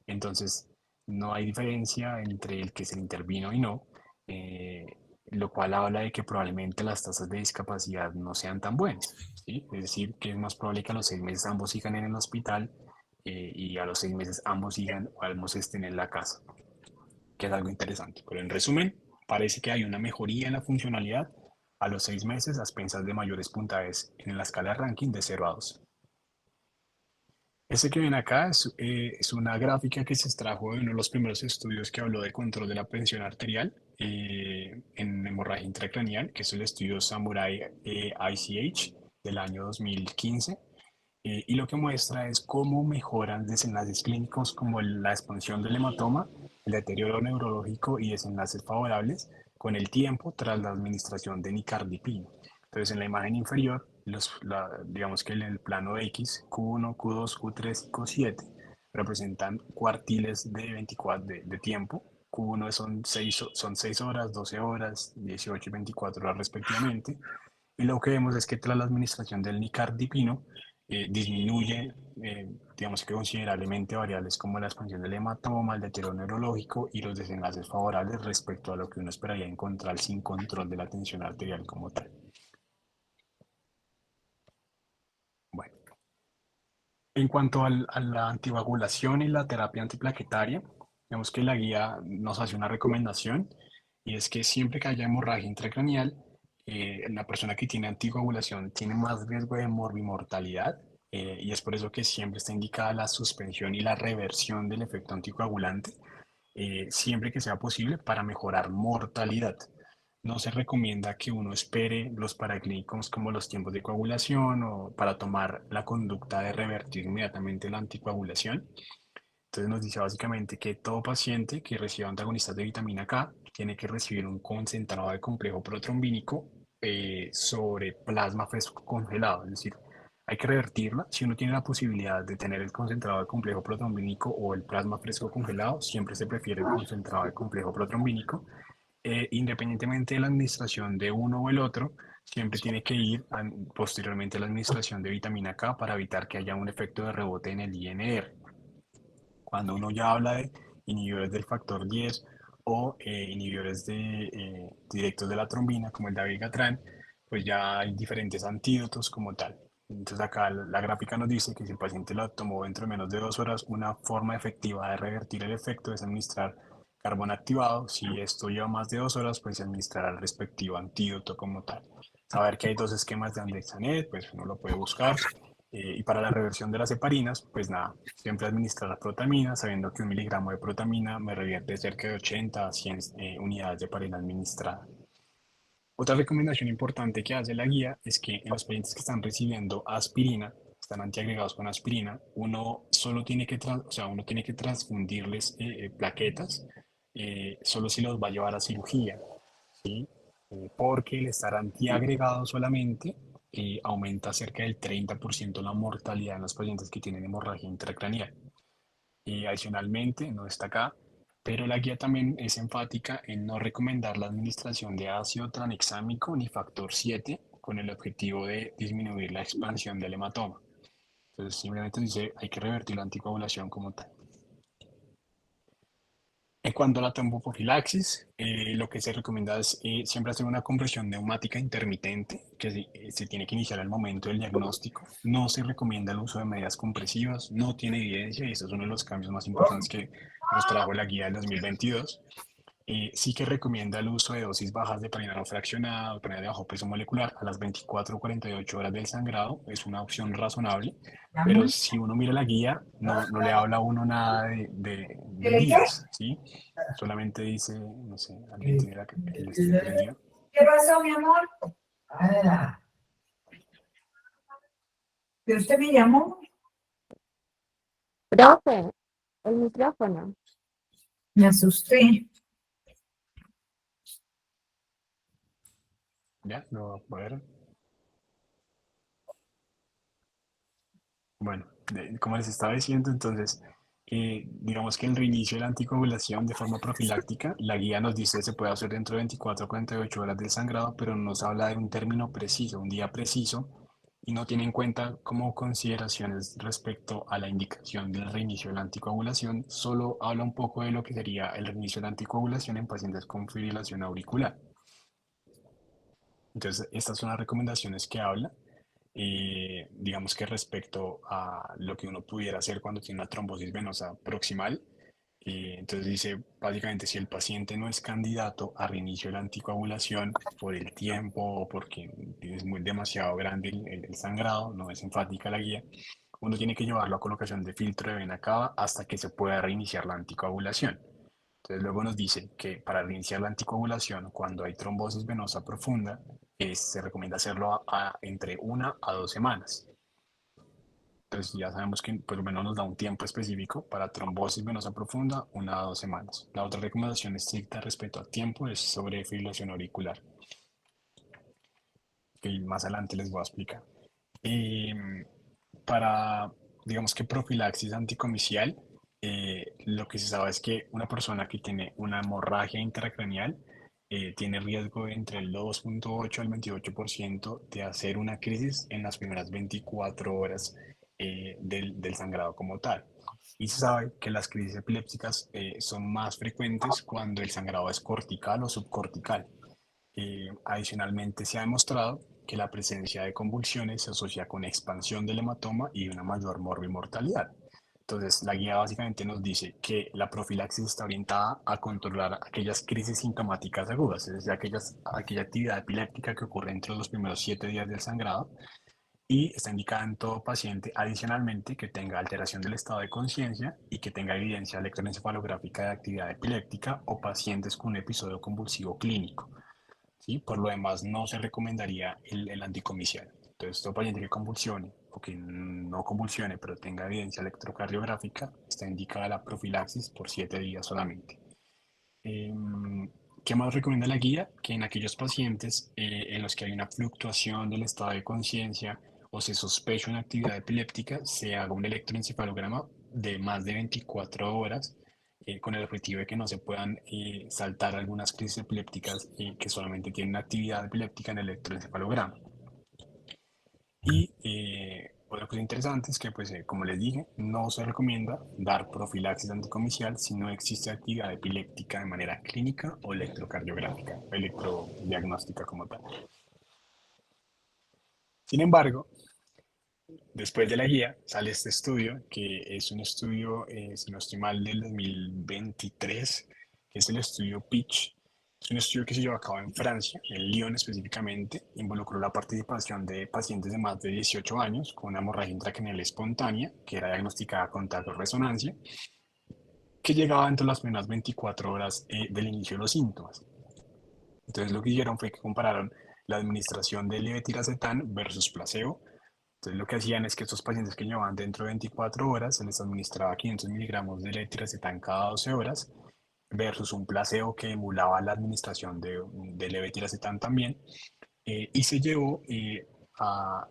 Speaker 1: Entonces, no hay diferencia entre el que se intervino y no, eh, lo cual habla de que probablemente las tasas de discapacidad no sean tan buenas. ¿Sí? Es decir, que es más probable que a los 6 meses ambos sigan en el hospital y a los 6 meses ambos sigan o ambos estén en la casa, que es algo interesante. Pero en resumen, parece que hay una mejoría en la funcionalidad a los 6 meses a expensas de mayores puntajes en la escala de ranking de 0 a 2. Este que ven acá es una gráfica que se extrajo de uno de los primeros estudios que habló de control de la presión arterial en hemorragia intracraneal, que es el estudio Samurai ICH del año 2015. Y lo que muestra es cómo mejoran desenlaces clínicos como la expansión del hematoma, el deterioro neurológico y desenlaces favorables con el tiempo tras la administración de nicardipina. Entonces, en la imagen inferior, digamos que en el plano X, Q1, Q2, Q3 y Q7 representan cuartiles de 24 de tiempo. Q1 son 6 horas, 12 horas, 18 y 24 horas respectivamente. Y lo que vemos es que tras la administración del nicardipino, disminuye, digamos que considerablemente variables como la expansión del hematoma, el deterioro neurológico y los desenlaces favorables respecto a lo que uno esperaría encontrar sin control de la tensión arterial como tal. Bueno, en cuanto a la anticoagulación y la terapia antiplaquetaria, vemos que la guía nos hace una recomendación y es que siempre que haya hemorragia intracraneal, la persona que tiene anticoagulación tiene más riesgo de morbimortalidad y es por eso que siempre está indicada la suspensión y la reversión del efecto anticoagulante siempre que sea posible para mejorar mortalidad. No se recomienda que uno espere los paraclínicos como los tiempos de coagulación o para tomar la conducta de revertir inmediatamente la anticoagulación. Entonces nos dice básicamente que todo paciente que reciba antagonistas de vitamina K tiene que recibir un concentrado de complejo protrombínico sobre plasma fresco congelado, es decir, hay que revertirla. Si uno tiene la posibilidad de tener el concentrado de complejo protrombínico o el plasma fresco congelado, siempre se prefiere el concentrado de complejo protrombínico. independientemente de la administración de uno o el otro, siempre tiene que ir posteriormente a la administración de vitamina K para evitar que haya un efecto de rebote en el INR. Cuando uno ya habla de inhibidores del factor 10 o inhibidores directos de la trombina, como el dabigatran, pues ya hay diferentes antídotos como tal. Entonces acá la gráfica nos dice que si el paciente lo tomó dentro de menos de 2 horas, una forma efectiva de revertir el efecto es administrar carbón activado. Si esto lleva más de 2 horas, pues se administrará el respectivo antídoto como tal. Saber que hay dos esquemas de Andexanet, pues uno lo puede buscar. Y para la reversión de las heparinas, pues nada, siempre administrar la protamina, sabiendo que 1 miligramo de protamina me revierte cerca de 80 a 100 unidades de heparina administrada. Otra recomendación importante que hace la guía es que en los pacientes que están recibiendo aspirina, están antiagregados con aspirina, uno solo tiene que, o sea, uno tiene que transfundirles plaquetas, solo si los va a llevar a cirugía, ¿sí? Porque el estar antiagregado solamente aumenta cerca del 30% la mortalidad en los pacientes que tienen hemorragia intracraneal. Y adicionalmente, no está acá, pero la guía también es enfática en no recomendar la administración de ácido tranexámico ni factor 7 con el objetivo de disminuir la expansión del hematoma. Entonces, simplemente dice, hay que revertir la anticoagulación como tal. En cuanto a la tromboprofilaxis, lo que se recomienda es siempre hacer una compresión neumática intermitente, que se tiene que iniciar al momento del diagnóstico. No se recomienda el uso de medidas compresivas, no tiene evidencia, y este es uno de los cambios más importantes que nos trajo la guía del 2022. Sí que recomienda el uso de dosis bajas de heparina no fraccionada o heparina de bajo peso molecular a las 24 o 48 horas del sangrado. Es una opción razonable, pero si uno mira la guía, no le habla a uno nada de días, ¿sí? Solamente dice, no sé, alguien tiene el este prendido.
Speaker 3: ¿Qué pasó, mi amor? ¿Que usted me llamó?
Speaker 4: Profe, el micrófono.
Speaker 3: Me asusté.
Speaker 1: Ya, lo voy a ver. Bueno, como les estaba diciendo, entonces, digamos que el reinicio de la anticoagulación de forma profiláctica, la guía nos dice que se puede hacer dentro de 24 a 48 horas del sangrado, pero nos habla de un término preciso, un día preciso, y no tiene en cuenta como consideraciones respecto a la indicación del reinicio de la anticoagulación, solo habla un poco de lo que sería el reinicio de la anticoagulación en pacientes con fibrilación auricular. Entonces, estas son las recomendaciones que habla. Digamos que respecto a lo que uno pudiera hacer cuando tiene una trombosis venosa proximal. Entonces dice, básicamente, si el paciente no es candidato a reinicio de la anticoagulación por el tiempo o porque es demasiado grande el sangrado, no es enfática la guía, uno tiene que llevarlo a colocación de filtro de vena cava hasta que se pueda reiniciar la anticoagulación. Entonces luego nos dice que para reiniciar la anticoagulación, cuando hay trombosis venosa profunda, se recomienda hacerlo entre 1 a 2 semanas. Entonces ya sabemos que por lo menos nos da un tiempo específico para trombosis venosa profunda, 1 a 2 semanas. La otra recomendación estricta respecto a tiempo es sobre fibrilación auricular, que más adelante les voy a explicar. Para, digamos que profilaxis anticomicial, lo que se sabe es que una persona que tiene una hemorragia intracraneal tiene riesgo entre el 2.8 al 28% de hacer una crisis en las primeras 24 horas del sangrado como tal. Y se sabe que las crisis epilépticas son más frecuentes cuando el sangrado es cortical o subcortical. Adicionalmente, se ha demostrado que la presencia de convulsiones se asocia con expansión del hematoma y una mayor morbimortalidad. Entonces, la guía básicamente nos dice que la profilaxis está orientada a controlar aquellas crisis sintomáticas agudas, es decir, aquella actividad epiléptica que ocurre entre los primeros 7 días del sangrado, y está indicada en todo paciente, adicionalmente, que tenga alteración del estado de conciencia y que tenga evidencia electroencefalográfica de actividad epiléptica o pacientes con un episodio convulsivo clínico. ¿Sí? Por lo demás, no se recomendaría el anticomicial. Entonces, todo paciente que convulsione o que no convulsione, pero tenga evidencia electrocardiográfica, está indicada la profilaxis por 7 días solamente. ¿Qué más recomienda la guía? Que en aquellos pacientes en los que hay una fluctuación del estado de conciencia o se sospecha una actividad epiléptica, se haga un electroencefalograma de más de 24 horas con el objetivo de que no se puedan saltar algunas crisis epilépticas que solamente tienen actividad epiléptica en el electroencefalograma. Y otra cosa interesante es que, pues, como les dije, no se recomienda dar profilaxis anticomicial si no existe actividad epiléptica de manera clínica o electrocardiográfica, o electrodiagnóstica como tal. Sin embargo, después de la guía sale este estudio, que es un estudio, si no estoy mal, del 2023, que es el estudio PITCH. Es un estudio que se llevó a cabo en Francia, en Lyon específicamente. Involucró la participación de pacientes de más de 18 años con una hemorragia intracraneal espontánea, que era diagnosticada con resonancia, que llegaba dentro de las primeras 24 horas del inicio de los síntomas. Entonces lo que hicieron fue que compararon la administración de levetiracetam versus placebo. Entonces lo que hacían es que estos pacientes que llevaban dentro de 24 horas se les administraba 500 miligramos de levetiracetam cada 12 horas versus un placebo que emulaba la administración de levetiracetam también. Y se llevó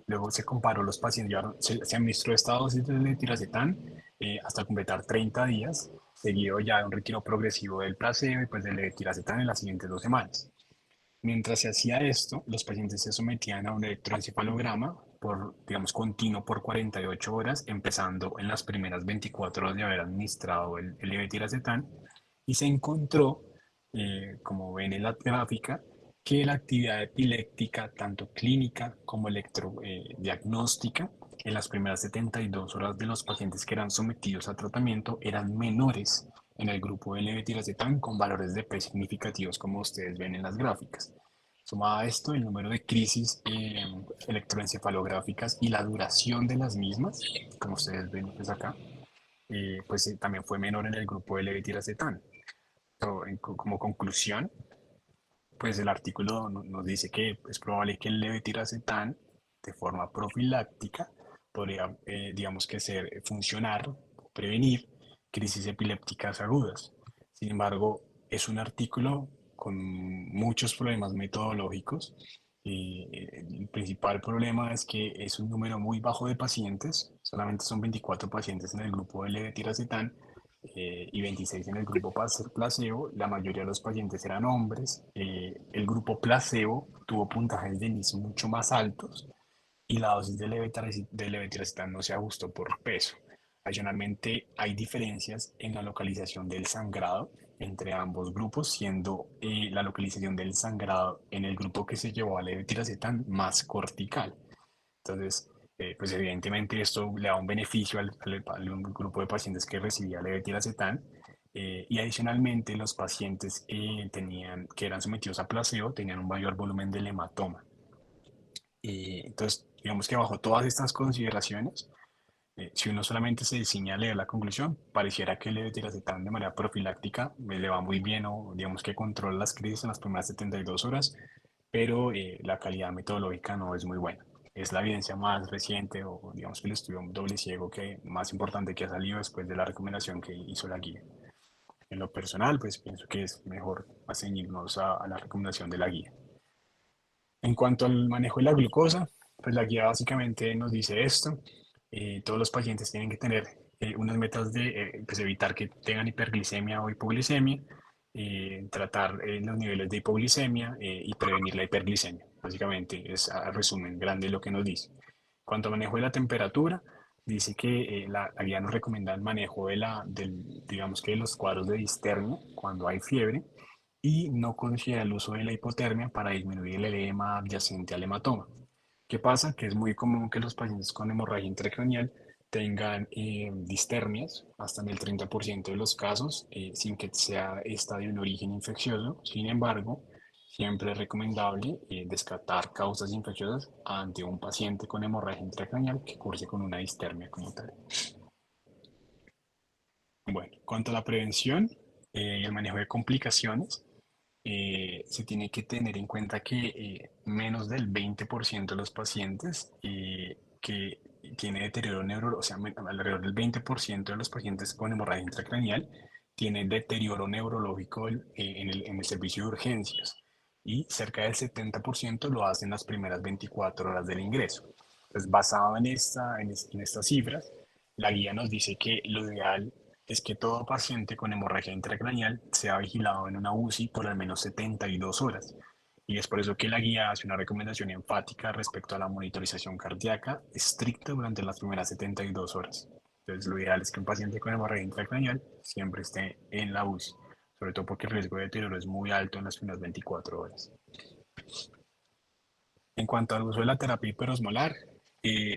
Speaker 1: luego se comparó los pacientes, se administró esta dosis de levetiracetam hasta completar 30 días, seguido ya de un retiro progresivo del placebo y pues del levetiracetam en las siguientes 2 semanas. Mientras se hacía esto, los pacientes se sometían a un electroencefalograma digamos, continuo por 48 horas, empezando en las primeras 24 horas de haber administrado el levetiracetam, y se encontró, como ven en la gráfica, que la actividad epiléptica, tanto clínica como electrodiagnóstica, en las primeras 72 horas de los pacientes que eran sometidos a tratamiento eran menores en el grupo de levetiracetam con valores de P significativos, como ustedes ven en las gráficas. Sumado a esto, el número de crisis electroencefalográficas y la duración de las mismas, como ustedes ven pues acá, pues también fue menor en el grupo de levetiracetam. Como conclusión, pues el artículo nos dice que es probable que el levetiracetam de forma profiláctica podría, digamos que funcionar, prevenir crisis epilépticas agudas. Sin embargo, es un artículo con muchos problemas metodológicos. El principal problema es que es un número muy bajo de pacientes, solamente son 24 pacientes en el grupo de levetiracetam y 26 en el grupo placebo. La mayoría de los pacientes eran hombres. El grupo placebo tuvo puntajes de NIS mucho más altos y la dosis de levetiracetam no se ajustó por peso. Adicionalmente, hay diferencias en la localización del sangrado entre ambos grupos, siendo la localización del sangrado en el grupo que se llevó a levetiracetam más cortical. Entonces, pues evidentemente esto le da un beneficio al grupo de pacientes que recibía levetiracetam, y adicionalmente los pacientes que eran sometidos a placebo tenían un mayor volumen del hematoma. Entonces, digamos que bajo todas estas consideraciones, si uno solamente se diseña a leer la conclusión, pareciera que el levetiracetam de manera profiláctica le va muy bien o digamos que controla las crisis en las primeras 72 horas, pero la calidad metodológica no es muy buena. Es la evidencia más reciente o digamos que el estudio doble ciego más importante que ha salido después de la recomendación que hizo la guía. En lo personal, pues pienso que es mejor ceñirnos a la recomendación de la guía. En cuanto al manejo de la glucosa, pues la guía básicamente nos dice esto. Todos los pacientes tienen que tener unas metas de pues evitar que tengan hiperglicemia o hipoglicemia, tratar los niveles de hipoglicemia y prevenir la hiperglicemia. Básicamente es a resumen grande lo que nos dice. En cuanto al manejo de la temperatura, dice que la guía nos recomienda el manejo digamos que de los cuadros de distermia cuando hay fiebre, y no considera el uso de la hipotermia para disminuir el edema adyacente al hematoma. ¿Qué pasa? Que es muy común que los pacientes con hemorragia intracraneal tengan distermias, hasta en el 30% de los casos, sin que sea esta de un origen infeccioso. Sin embargo, siempre es recomendable descartar causas infecciosas ante un paciente con hemorragia intracraneal que curse con una distermia como tal. Bueno, en cuanto a la prevención y el manejo de complicaciones, se tiene que tener en cuenta que menos del 20% de los pacientes que tiene deterioro neurológico, o sea, alrededor del 20% de los pacientes con hemorragia intracraneal tienen deterioro neurológico en el servicio de urgencias, y cerca del 70% lo hacen las primeras 24 horas del ingreso. Entonces, basado en estas cifras, la guía nos dice que lo ideal es que todo paciente con hemorragia intracraneal sea vigilado en una UCI por al menos 72 horas. Y es por eso que la guía hace una recomendación enfática respecto a la monitorización cardíaca estricta durante las primeras 72 horas. Entonces, lo ideal es que un paciente con hemorragia intracraneal siempre esté en la UCI, sobre todo porque el riesgo de deterioro es muy alto en las primeras 24 horas. En cuanto al uso de la terapia hiperosmolar,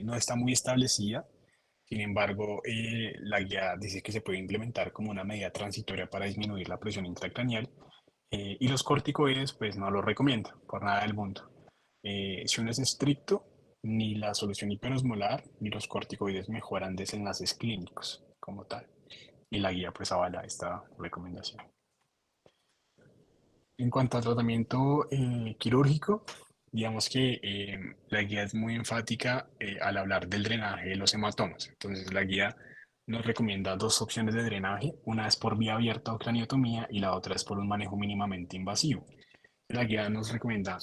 Speaker 1: no está muy establecida. Sin embargo, la guía dice que se puede implementar como una medida transitoria para disminuir la presión intracraneal, y los corticoides pues no lo recomienda por nada del mundo. Si uno es estricto, ni la solución hiperosmolar ni los corticoides mejoran desenlaces clínicos como tal. Y la guía pues avala esta recomendación. En cuanto al tratamiento quirúrgico, digamos que la guía es muy enfática al hablar del drenaje de los hematomas. Entonces, la guía nos recomienda dos opciones de drenaje. Una es por vía abierta o craniotomía y la otra es por un manejo mínimamente invasivo. La guía nos recomienda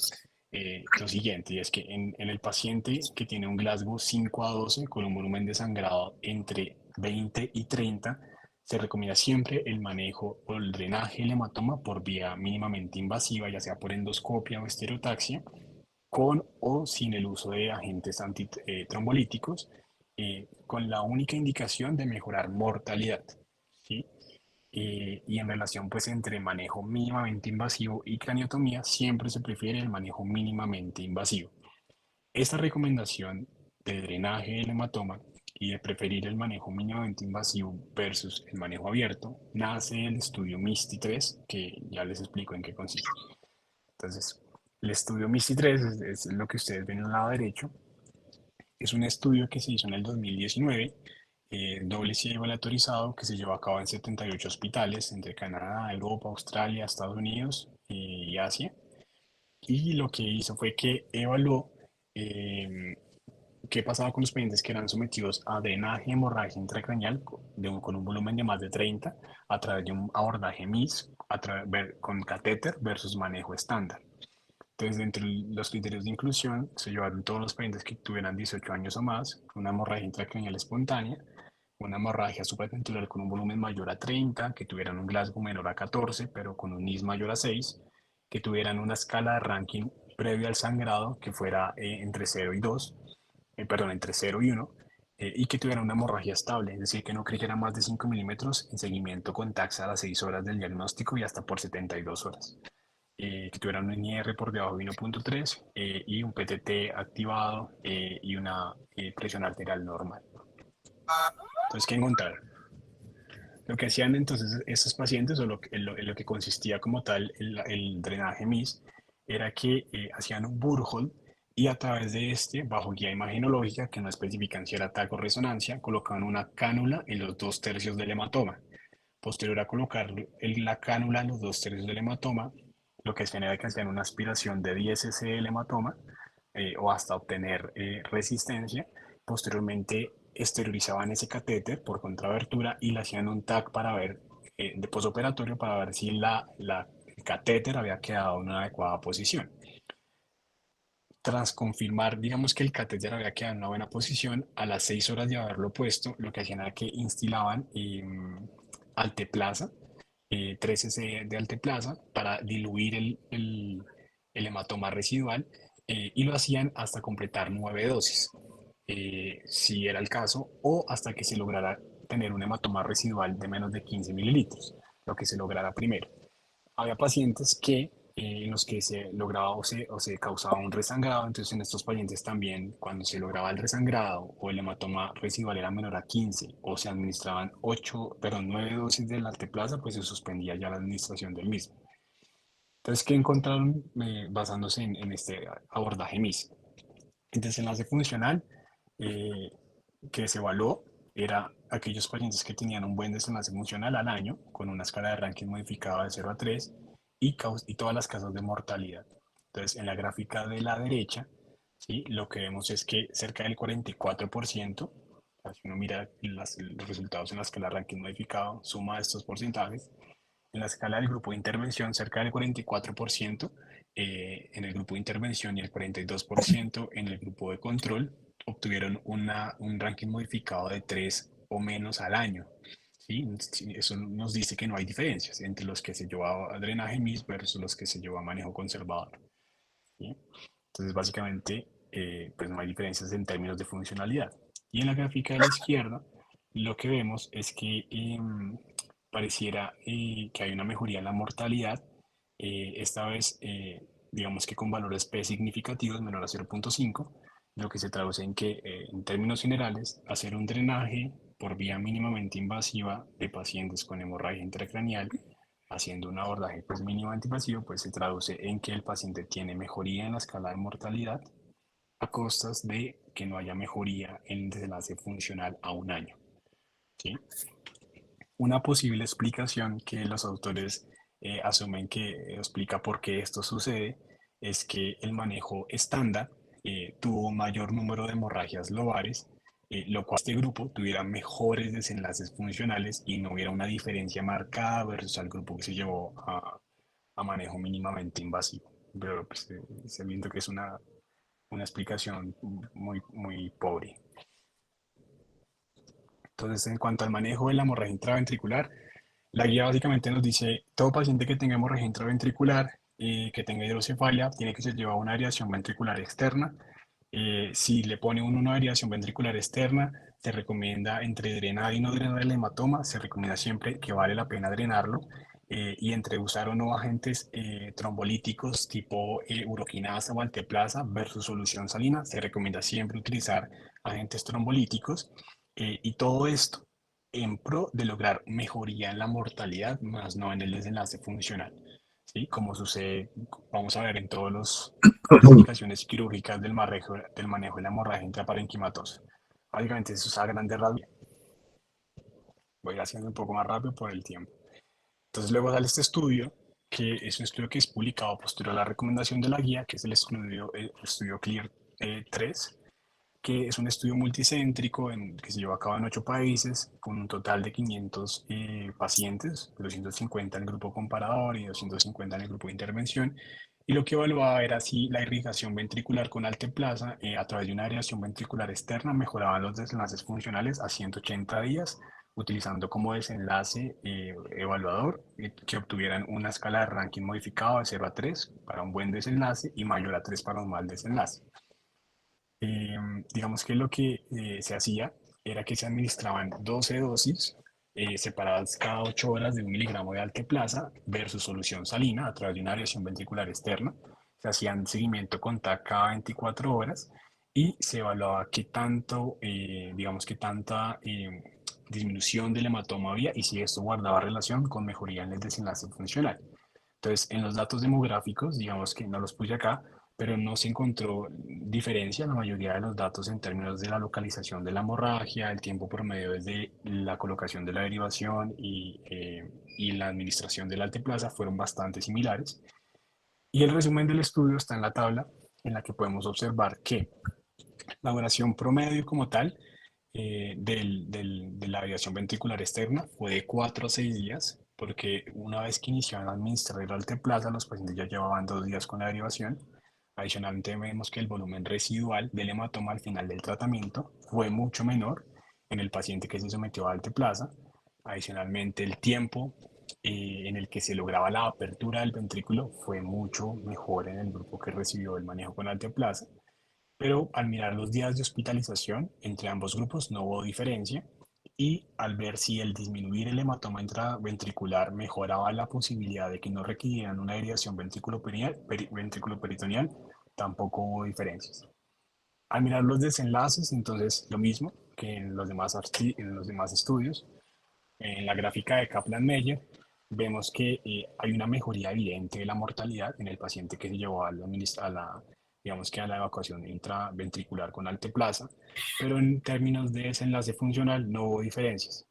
Speaker 1: lo siguiente, y es que en el paciente que tiene un Glasgow 5 a 12 con un volumen de sangrado entre 20 y 30, se recomienda siempre el manejo o el drenaje del hematoma por vía mínimamente invasiva, ya sea por endoscopia o estereotaxia, con o sin el uso de agentes antitrombolíticos, con la única indicación de mejorar mortalidad, ¿sí? Y en relación pues entre manejo mínimamente invasivo y craniotomía, siempre se prefiere el manejo mínimamente invasivo. Esta recomendación de drenaje del hematoma y de preferir el manejo mínimamente invasivo versus el manejo abierto nace del estudio MISTI-3, que ya les explico en qué consiste. Entonces, el estudio MISTI-3 es lo que ustedes ven en el lado derecho. Es un estudio que se hizo en el 2019, doble ciego aleatorizado, que se llevó a cabo en 78 hospitales entre Canadá, Europa, Australia, Estados Unidos y Asia. Y lo que hizo fue que evaluó eh, qué pasaba con los pacientes que eran sometidos a drenaje hemorragia intracraneal con un volumen de más de 30 a través de un abordaje MIS con catéter versus manejo estándar. Entonces, dentro de los criterios de inclusión, se llevaron todos los pacientes que tuvieran 18 años o más, una hemorragia intracraneal espontánea, una hemorragia supraventricular con un volumen mayor a 30, que tuvieran un Glasgow menor a 14, pero con un NIS mayor a 6, que tuvieran una escala de ranking previo al sangrado que fuera entre 0 y 2, perdón, entre 0 y 1, y que tuvieran una hemorragia estable, es decir, que no creciera más de 5 milímetros en seguimiento con taxa a las 6 horas del diagnóstico y hasta por 72 horas. Que tuvieran un NIR por debajo de 1.3 y un PTT activado y una presión arterial normal. Entonces, ¿qué encontraron? Lo que hacían entonces estos pacientes, o lo que consistía como tal el drenaje MIS, era que hacían un Burhol y a través de este, bajo guía imagenológica, que no especifican si era TAC o resonancia, colocaban una cánula en los 2/3 del hematoma. Posterior a colocar la cánula en los 2/3 del hematoma, lo que hacían era que hacían una aspiración de 10 cc del hematoma o hasta obtener resistencia. Posteriormente esterilizaban ese catéter por contrabertura y le hacían un TAC para ver, de posoperatorio, para ver si el catéter había quedado en una adecuada posición. Tras confirmar, digamos que el catéter había quedado en una buena posición, a las 6 horas de haberlo puesto, lo que hacían era que instilaban alteplasa, 3 cc de alteplasa, para diluir el hematoma residual, y lo hacían hasta completar 9 dosis, si era el caso, o hasta que se lograra tener un hematoma residual de menos de 15 mililitros, lo que se lograra primero. Había pacientes en los que se lograba o se causaba un resangrado, entonces en estos pacientes también, cuando se lograba el resangrado o el hematoma residual era menor a 15 o se administraban 9 dosis del alteplasa, pues se suspendía ya la administración del mismo. Entonces, ¿qué encontraron basándose en este abordaje MIS? El desenlace funcional eh, que se evaluó era aquellos pacientes que tenían un buen desenlace funcional al año, con una escala de ranking modificada de 0 a 3 y todas las causas de mortalidad. Entonces, en la gráfica de la derecha, ¿sí? Lo que vemos es que cerca del 44%, si uno mira los resultados en la escala de ranking modificado, suma estos porcentajes. En la escala del grupo de intervención, cerca del 44% en el grupo de intervención y el 42% en el grupo de control obtuvieron un ranking modificado de 3 o menos al año. ¿sí? Sí, eso nos dice que no hay diferencias entre los que se llevó a drenaje MIS versus los que se llevó a manejo conservador, ¿sí? Entonces, básicamente, pues no hay diferencias en términos de funcionalidad. Y en la gráfica de la izquierda, lo que vemos es que pareciera que hay una mejoría en la mortalidad, esta vez, digamos que con valores P significativos, menor a 0,5, lo que se traduce en que, en términos generales, hacer un drenaje por vía mínimamente invasiva de pacientes con hemorragia intracraneal, haciendo un abordaje pues mínimamente invasivo, pues se traduce en que el paciente tiene mejoría en la escala de mortalidad a costas de que no haya mejoría en el desenlace funcional a un año, ¿sí? Una posible explicación que los autores asumen que explica por qué esto sucede es que el manejo estándar tuvo mayor número de hemorragias lobares, lo cual este grupo tuviera mejores desenlaces funcionales y no hubiera una diferencia marcada versus al grupo que se llevó a manejo mínimamente invasivo. Pero pues, se viendo que es una explicación muy, muy pobre. Entonces, en cuanto al manejo de la hemorragia intraventricular, la guía básicamente nos dice, todo paciente que tenga hemorragia intraventricular, que tenga hidrocefalia, tiene que ser llevado a una aireación ventricular externa. Si le pone uno una aireación ventricular externa, se recomienda entre drenar y no drenar el hematoma, se recomienda siempre que vale la pena drenarlo. Y entre usar o no agentes trombolíticos tipo uroquinasa o alteplasa versus solución salina, se recomienda siempre utilizar agentes trombolíticos. Y todo esto en pro de lograr mejoría en la mortalidad, más no en el desenlace funcional, ¿sí? Como sucede, vamos a ver en todas las indicaciones quirúrgicas del manejo de la hemorragia intraparenquimatosa. Básicamente eso es a grandes rasgos. Voy a ir haciendo un poco más rápido por el tiempo. Entonces luego sale este estudio, que es un estudio que es publicado posterior a la recomendación de la guía, que es el estudio CLEAR 3, que es un estudio multicéntrico que se llevó a cabo en 8 países, con un total de 500 pacientes, 250 en el grupo comparador y 250 en el grupo de intervención. Y lo que evaluaba era si la irrigación ventricular con alteplasa a través de una aireación ventricular externa mejoraba los desenlaces funcionales a 180 días, utilizando como desenlace evaluador que obtuvieran una escala de ranking modificado de 0 a 3 para un buen desenlace y mayor a 3 para un mal desenlace. Digamos que lo que se hacía era que se administraban 12 dosis separadas cada 8 horas de 1 miligramo de alteplasa versus solución salina a través de una aireación ventricular externa. Se hacían seguimiento con TAC cada 24 horas y se evaluaba qué tanto, digamos, qué tanta disminución del hematoma había y si esto guardaba relación con mejoría en el desenlace funcional. Entonces, en los datos demográficos, digamos que no los puse acá, pero no se encontró diferencia en la mayoría de los datos en términos de la localización de la hemorragia, el tiempo promedio desde la colocación de la derivación y la administración de la alteplasa fueron bastante similares. Y el resumen del estudio está en la tabla, en la que podemos observar que la duración promedio como tal de la aireación ventricular externa fue de 4 a 6 días, porque una vez que iniciaron a administrar el alteplasa, los pacientes ya llevaban 2 días con la derivación. Adicionalmente vemos que el volumen residual del hematoma al final del tratamiento fue mucho menor en el paciente que se sometió a alteplasa. Adicionalmente el tiempo en el que se lograba la apertura del ventrículo fue mucho mejor en el grupo que recibió el manejo con alteplasa. Pero al mirar los días de hospitalización entre ambos grupos no hubo diferencia y al ver si el disminuir el hematoma intraventricular mejoraba la posibilidad de que no requirieran una aireación ventriculoperitoneal, tampoco hubo diferencias. Al mirar los desenlaces, entonces lo mismo que en los demás estudios, en la gráfica de Kaplan-Meier, vemos que hay una mejoría evidente de la mortalidad en el paciente que se llevó digamos que a la evacuación intraventricular con alteplasa, pero en términos de desenlace funcional no hubo diferencias,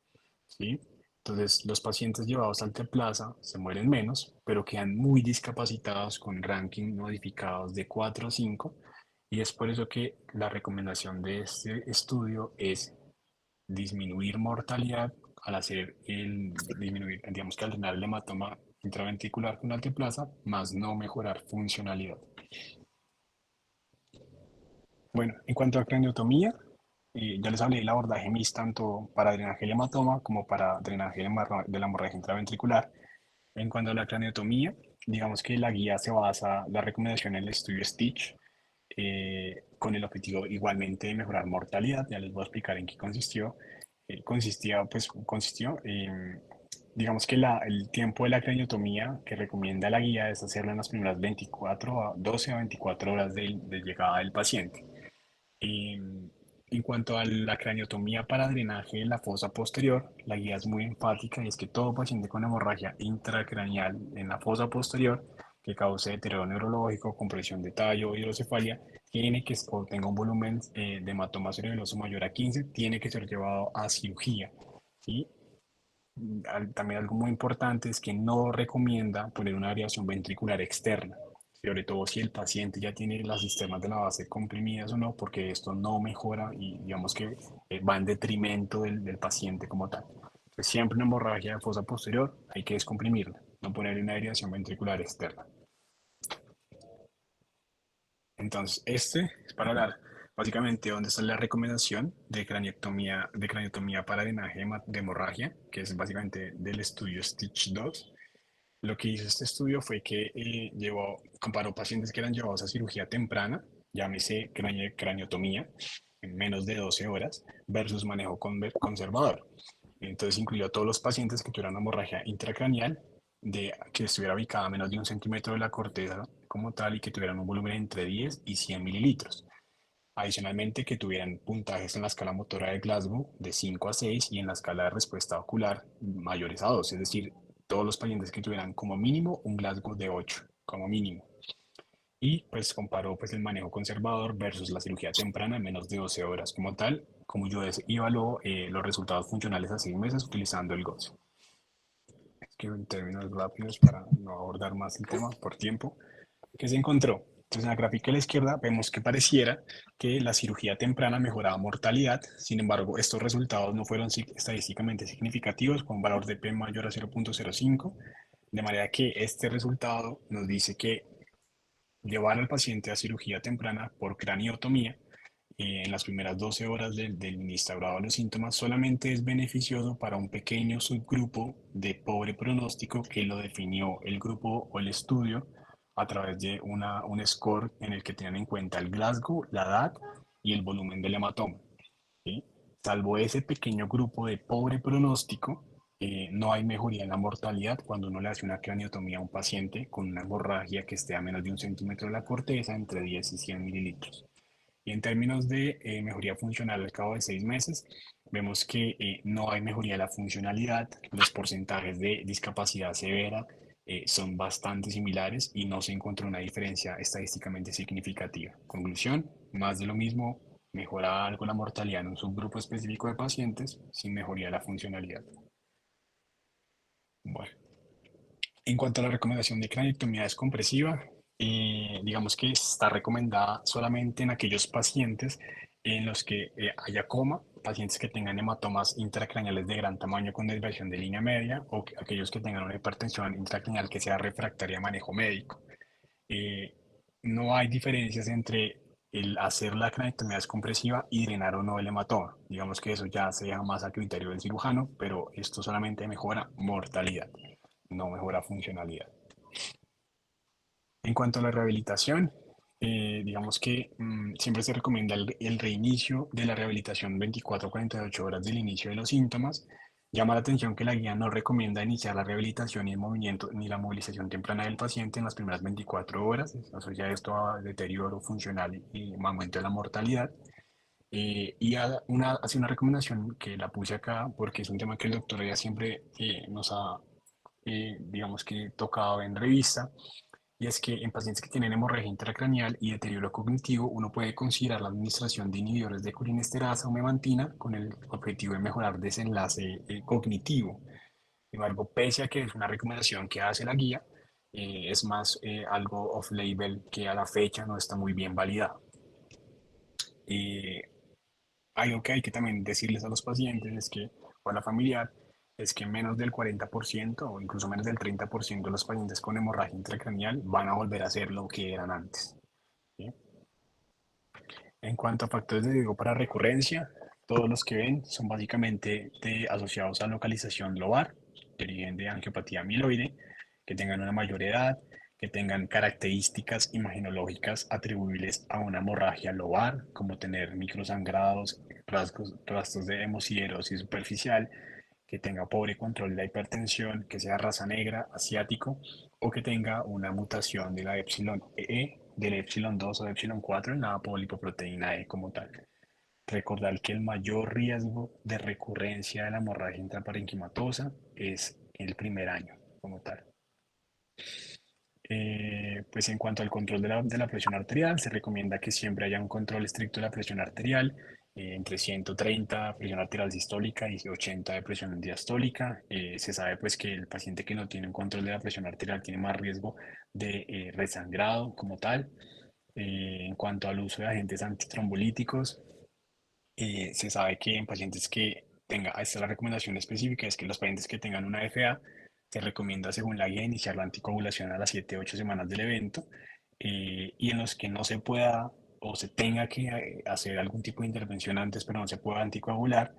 Speaker 1: ¿sí? Entonces, los pacientes llevados a alteplasa se mueren menos, pero quedan muy discapacitados con ranking modificados de 4 o 5, y es por eso que la recomendación de este estudio es disminuir mortalidad al disminuir, digamos que al drenar el hematoma intraventricular con alteplasa, más no mejorar funcionalidad. Bueno, en cuanto a craniotomía, Ya les hablé del abordaje MIS tanto para drenaje del hematoma como para drenaje de la hemorragia intraventricular. En cuanto a la craniotomía, digamos que la guía se basa, la recomendación en el estudio Stitch, con el objetivo igualmente de mejorar mortalidad. Ya les voy a explicar en qué consistió. Consistió, digamos que el tiempo de la craniotomía que recomienda la guía es hacerla en las primeras 12 a 24 horas de llegada del paciente. En cuanto a la craniotomía para drenaje de la fosa posterior, la guía es muy enfática y es que todo paciente con hemorragia intracraneal en la fosa posterior que cause deterioro neurológico, compresión de tallo o hidrocefalia, tiene que, o tenga un volumen de hematoma cerebeloso mayor a 15, tiene que ser llevado a cirugía. ¿Sí? También algo muy importante es que no recomienda poner una variación ventricular externa, sobre todo si el paciente ya tiene las sistemas de la base comprimidas o no, porque esto no mejora y digamos que va en detrimento del paciente como tal. Entonces, siempre una hemorragia de fosa posterior hay que descomprimirla, no poner una variación ventricular externa. Entonces, este es para hablar básicamente dónde está la recomendación de craniotomía para drenaje de hemorragia, que es básicamente del estudio Stitch 2. Lo que hizo este estudio fue que comparó pacientes que eran llevados a cirugía temprana, llámese craniotomía, en menos de 12 horas, versus manejo conservador. Entonces incluyó a todos los pacientes que tuvieran hemorragia intracraneal, que estuviera ubicada a menos de 1 centímetro de la corteza como tal y que tuvieran un volumen entre 10 y 100 mililitros. Adicionalmente, que tuvieran puntajes en la escala motora de Glasgow de 5 a 6 y en la escala de respuesta ocular mayores a 2, es decir, todos los pacientes que tuvieran como mínimo un Glasgow de 8, como mínimo. Y pues comparó pues el manejo conservador versus la cirugía temprana en menos de 12 horas como tal, como yo evaluó los resultados funcionales a 6 meses utilizando el GOS. Es que en términos rápidos para no abordar más el tema por tiempo. ¿Qué se encontró? Entonces, en la gráfica a la izquierda vemos que pareciera que la cirugía temprana mejoraba mortalidad. Sin embargo, estos resultados no fueron estadísticamente significativos con un valor de P mayor a 0.05, de manera que este resultado nos dice que llevar al paciente a cirugía temprana por craniotomía en las primeras 12 horas del instaurado de los síntomas solamente es beneficioso para un pequeño subgrupo de pobre pronóstico que lo definió el grupo o el estudio a través de un score en el que tienen en cuenta el Glasgow, la edad y el volumen del hematoma. ¿Sí? Salvo ese pequeño grupo de pobre pronóstico, no hay mejoría en la mortalidad cuando uno le hace una craniotomía a un paciente con una hemorragia que esté a menos de 1 centímetro de la corteza, entre 10 y 100 mililitros. Y en términos de mejoría funcional al cabo de 6 meses, vemos que no hay mejoría de la funcionalidad, los porcentajes de discapacidad severa son bastante similares y no se encontró una diferencia estadísticamente significativa. Conclusión, más de lo mismo, mejora algo la mortalidad en un subgrupo específico de pacientes sin mejoría de la funcionalidad. Bueno, en cuanto a la recomendación de craniotomía descompresiva, digamos que está recomendada solamente en aquellos pacientes en los que haya coma, pacientes que tengan hematomas intracraneales de gran tamaño con desviación de línea media o aquellos que tengan una hipertensión intracraneal que sea refractaria a manejo médico. Eh, no hay diferencias entre el hacer la craniotomía descompresiva y drenar o no el hematoma. Digamos que eso ya se deja más a criterio del cirujano, pero esto solamente mejora mortalidad, no mejora funcionalidad. En cuanto a la rehabilitación, digamos que siempre se recomienda el reinicio de la rehabilitación 24 a 48 horas del inicio de los síntomas. Llama la atención que la guía no recomienda iniciar la rehabilitación y el movimiento ni la movilización temprana del paciente en las primeras 24 horas, asocia esto a deterioro funcional y aumento de la mortalidad. Hace una recomendación que la puse acá porque es un tema que el doctor ya siempre nos ha, digamos que, tocado en revista, y es que en pacientes que tienen hemorragia intracraneal y deterioro cognitivo, uno puede considerar la administración de inhibidores de colinesterasa o memantina con el objetivo de mejorar desenlace cognitivo. Sin embargo, pese a que es una recomendación que hace la guía, es más algo off-label que a la fecha no está muy bien validado. Algo que hay que también decirles a los pacientes es que, o a la familiar, es que menos del 40% o incluso menos del 30% de los pacientes con hemorragia intracraneal van a volver a ser lo que eran antes. ¿Sí? En cuanto a factores de riesgo para recurrencia, Todos los que ven son básicamente asociados a localización lobar, de origen de angiopatía amiloide, que tengan una mayor edad, que tengan características imagenológicas atribuibles a una hemorragia lobar, como tener microsangrados, rastros de hemosiderosis superficial, que tenga pobre control de la hipertensión, que sea raza negra, asiático, o que tenga una mutación de la epsilon E, del epsilon 2 o epsilon 4 en la polipoproteína E como tal. Recordar que el mayor riesgo de recurrencia de la hemorragia intraparenquimatosa es el primer año como tal. Pues en cuanto al control de la presión arterial, se recomienda que siempre haya un control estricto de la presión arterial, entre 130 presión arterial sistólica y 80 de presión diastólica. Se sabe pues que el paciente que no tiene un control de la presión arterial tiene más riesgo de resangrado como tal. En cuanto al uso de agentes antitrombolíticos, se sabe que en pacientes que tenga, esta es la recomendación específica, es que los pacientes que tengan una FA, se recomienda según la guía iniciar la anticoagulación a las 7-8 semanas del evento, y en los que no se pueda o se tenga que hacer algún tipo de intervención antes, pero no se pueda anticoagular,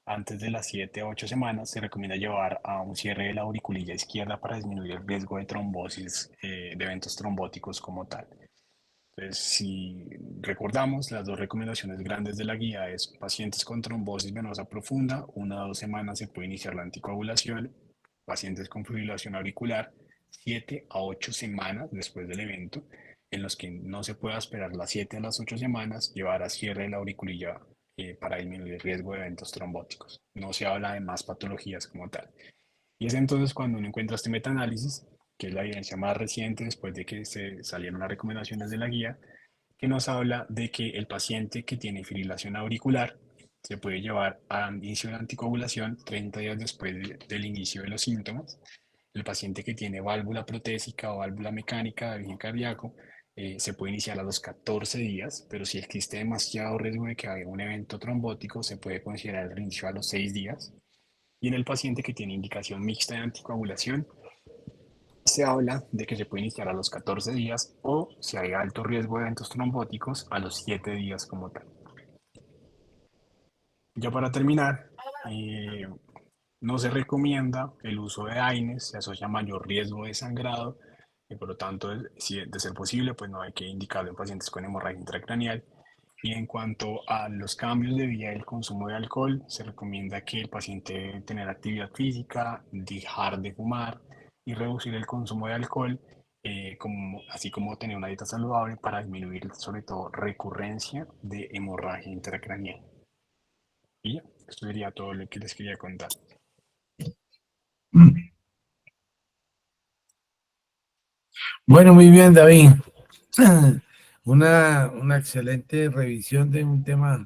Speaker 1: antes de las 7 a 8 semanas se recomienda llevar a un cierre de la auriculilla izquierda para disminuir el riesgo de trombosis, de eventos trombóticos como tal. Entonces, si recordamos, las dos recomendaciones grandes de la guía es pacientes con trombosis venosa profunda, 1 a 2 semanas se puede iniciar la anticoagulación, pacientes con fibrilación auricular, 7 a 8 semanas después del evento, en los que no se pueda esperar las 7 a las 8 semanas, llevar a cierre de la auriculilla para disminuir el riesgo de eventos trombóticos. No se habla de más patologías como tal. Y es entonces cuando uno encuentra este metaanálisis, que es la evidencia más reciente después de que se salieron las recomendaciones de la guía, que nos habla de que el paciente que tiene fibrilación auricular se puede llevar a inicio de la anticoagulación 30 días después del inicio de los síntomas. El paciente que tiene válvula protésica o válvula mecánica de origen cardíaco se puede iniciar a los 14 días, pero si existe demasiado riesgo de que haya un evento trombótico, se puede considerar el inicio a los 6 días. Y en el paciente que tiene indicación mixta de anticoagulación, se habla de que se puede iniciar a los 14 días o, si hay alto riesgo de eventos trombóticos, a los 7 días como tal. Ya para terminar, no se recomienda el uso de AINES, se asocia a mayor riesgo de sangrado y por lo tanto, si de ser posible, pues no hay que indicarlo en pacientes con hemorragia intracraneal. Y en cuanto a los cambios de vía del consumo de alcohol, se recomienda que el paciente debe tener actividad física, dejar de fumar y reducir el consumo de alcohol, así como tener una dieta saludable para disminuir sobre todo recurrencia de hemorragia intracraneal. Y ya, esto sería todo lo que les quería contar.
Speaker 2: Bueno, muy bien, David. Una excelente revisión de un tema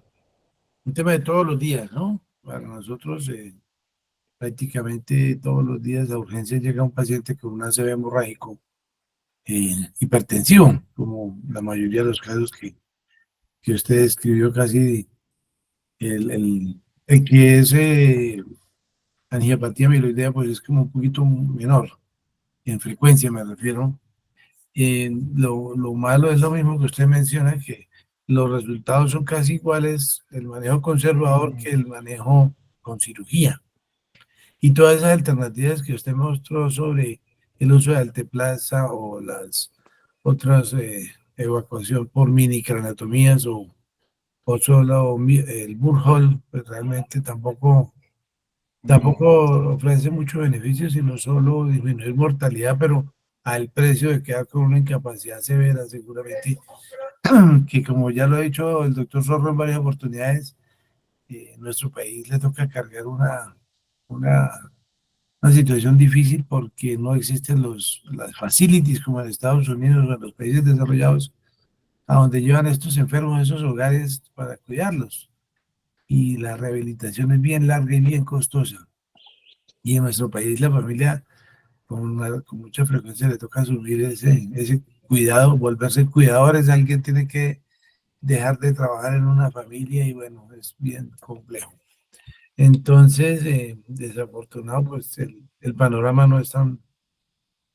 Speaker 2: de todos los días, ¿no? Para nosotros, prácticamente todos los días a urgencia llega un paciente con un ACV hemorrágico hipertensivo, como la mayoría de los casos que usted describió casi, el que es angiopatía amiloidea, pues es como un poquito menor, en frecuencia me refiero. Lo malo es lo mismo que usted menciona, que los resultados son casi iguales, el manejo conservador que el manejo con cirugía. Y todas esas alternativas que usted mostró sobre el uso de alteplasa o las otras evacuación por mini craneotomías o solo el Burhol, pues realmente tampoco ofrece mucho beneficio, sino solo disminuir mortalidad, pero al precio de quedar con una incapacidad severa, seguramente, que como ya lo ha dicho el doctor Zorro en varias oportunidades, en nuestro país le toca cargar una, una situación difícil porque no existen las facilities como en Estados Unidos o en los países desarrollados, a donde llevan estos enfermos a esos hogares para cuidarlos. Y la rehabilitación es bien larga y bien costosa. Y en nuestro país la familia con mucha frecuencia le toca asumir ese cuidado, volverse cuidadores. Alguien tiene que dejar de trabajar en una familia y bueno, es bien complejo. Entonces, desafortunado, pues el panorama no es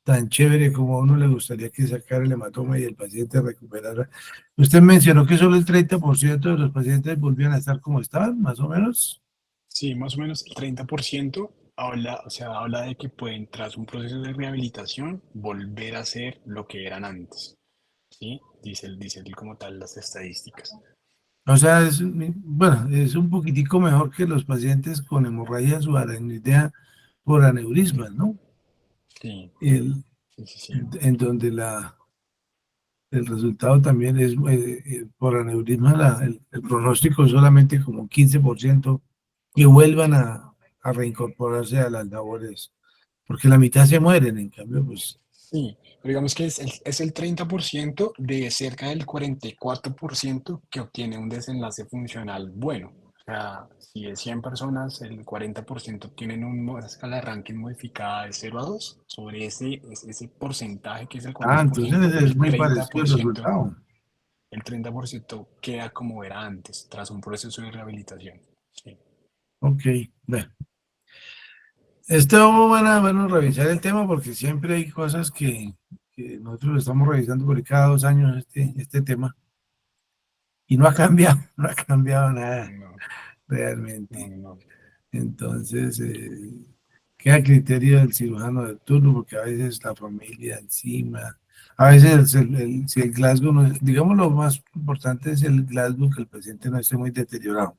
Speaker 2: tan chévere como a uno le gustaría que sacara el hematoma y el paciente recuperara. Usted mencionó que solo el 30% de los pacientes volvían a estar como estaban, más o menos.
Speaker 1: Sí, más o menos el 30% habla, o sea, habla de que pueden, tras un proceso de rehabilitación, volver a ser lo que eran antes. ¿Sí? Dice el como tal las estadísticas.
Speaker 2: O sea, bueno, es un poquitico mejor que los pacientes con hemorragia subaracnoidea por aneurismas, ¿no?
Speaker 1: Sí,
Speaker 2: El,
Speaker 1: sí, sí, sí.
Speaker 2: en donde el resultado también es, por aneurisma, el pronóstico es solamente como 15% que vuelvan a reincorporarse a las labores, porque la mitad se mueren, en cambio, pues,
Speaker 1: Sí, pero digamos que es el 30% de cerca del 44% que obtiene un desenlace funcional bueno. O sea, si de 100 personas, el 40% obtienen una escala de ranking modificada de 0 a 2. Sobre ese porcentaje que es el
Speaker 2: entonces
Speaker 1: 40%,
Speaker 2: es muy parecido el resultado.
Speaker 1: el 30% queda como era antes, tras un proceso de rehabilitación. Sí.
Speaker 2: Ok, bueno. Esto bueno revisar el tema porque siempre hay cosas que nosotros estamos revisando por cada 2 años este tema y no ha cambiado, no ha cambiado nada
Speaker 1: No, no,
Speaker 2: realmente.
Speaker 1: no.
Speaker 2: Entonces, queda a criterio del cirujano de turno porque a veces la familia encima, a veces si el Glasgow, digamos lo más importante es el Glasgow, que el paciente no esté muy deteriorado.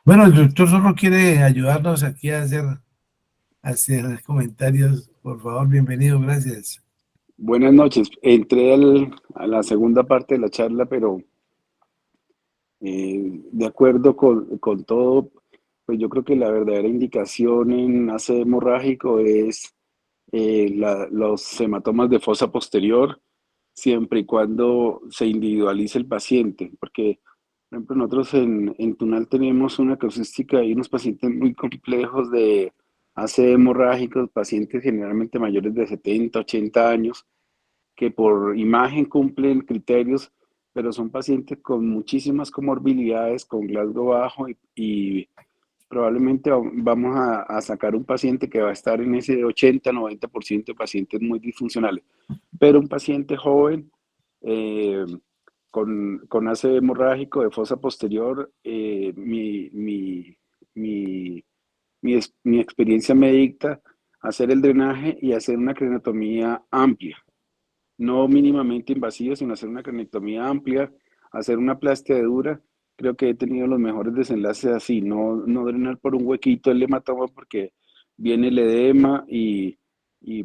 Speaker 2: Bueno, el doctor solo quiere ayudarnos aquí a hacer comentarios. Por favor, bienvenido, gracias.
Speaker 5: Buenas noches. Entré a la segunda parte de la charla, pero de acuerdo con todo, pues yo creo que la verdadera indicación en ACE hemorrágico es los hematomas de fosa posterior, siempre y cuando se individualice el paciente, porque, por ejemplo, nosotros en Tunal tenemos una casuística y unos pacientes muy complejos de ACE hemorrágicos, pacientes generalmente mayores de 70, 80 años, que por imagen cumplen criterios, pero son pacientes con muchísimas comorbilidades, con Glasgow bajo y probablemente vamos a sacar un paciente que va a estar en ese 80-90% de pacientes muy disfuncionales. Pero un paciente joven eh, con ACV hemorrágico de fosa posterior, mi experiencia me dicta hacer el drenaje y hacer una craniotomía amplia, no mínimamente invasiva, sino hacer una cranectomía amplia, hacer una plastia de dura. Creo que he tenido los mejores desenlaces así, no drenar por un huequito el hematoma porque viene el edema y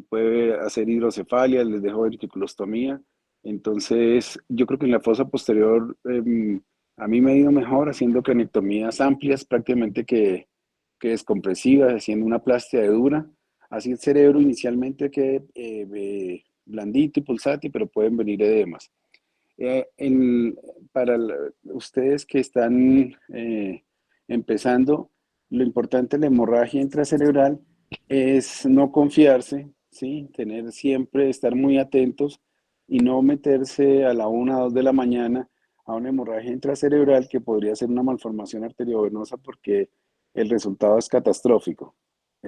Speaker 5: puede hacer hidrocefalia, les dejo ventriculostomía. Entonces, yo creo que en la fosa posterior a mí me ha ido mejor haciendo cranectomías amplias, prácticamente que descompresivas, haciendo una plastia de dura. Así el cerebro inicialmente quede blandito y pulsátil, pero pueden venir edemas. Eh, en- para ustedes que están empezando, lo importante de la hemorragia intracerebral es no confiarse, ¿sí? Tener siempre, estar muy atentos y no meterse a la 1 o 2 de la mañana a una hemorragia intracerebral que podría ser una malformación arteriovenosa porque el resultado es catastrófico.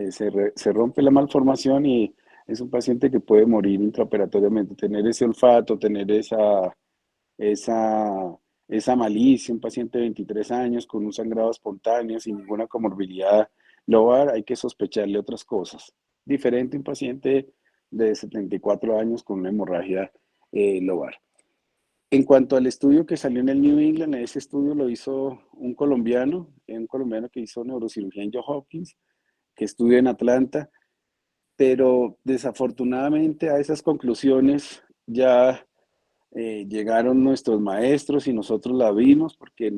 Speaker 5: Se rompe la malformación y es un paciente que puede morir intraoperatoriamente. Tener ese olfato, tener esa, esa malicia, un paciente de 23 años con un sangrado espontáneo, sin ninguna comorbilidad lobar, hay que sospecharle otras cosas. Diferente a un paciente de 74 años con una hemorragia lobar. En cuanto al estudio que salió en el New England, ese estudio lo hizo un colombiano que hizo neurocirugía en Johns Hopkins, que estudia en Atlanta, pero desafortunadamente a esas conclusiones ya llegaron nuestros maestros y nosotros la vimos porque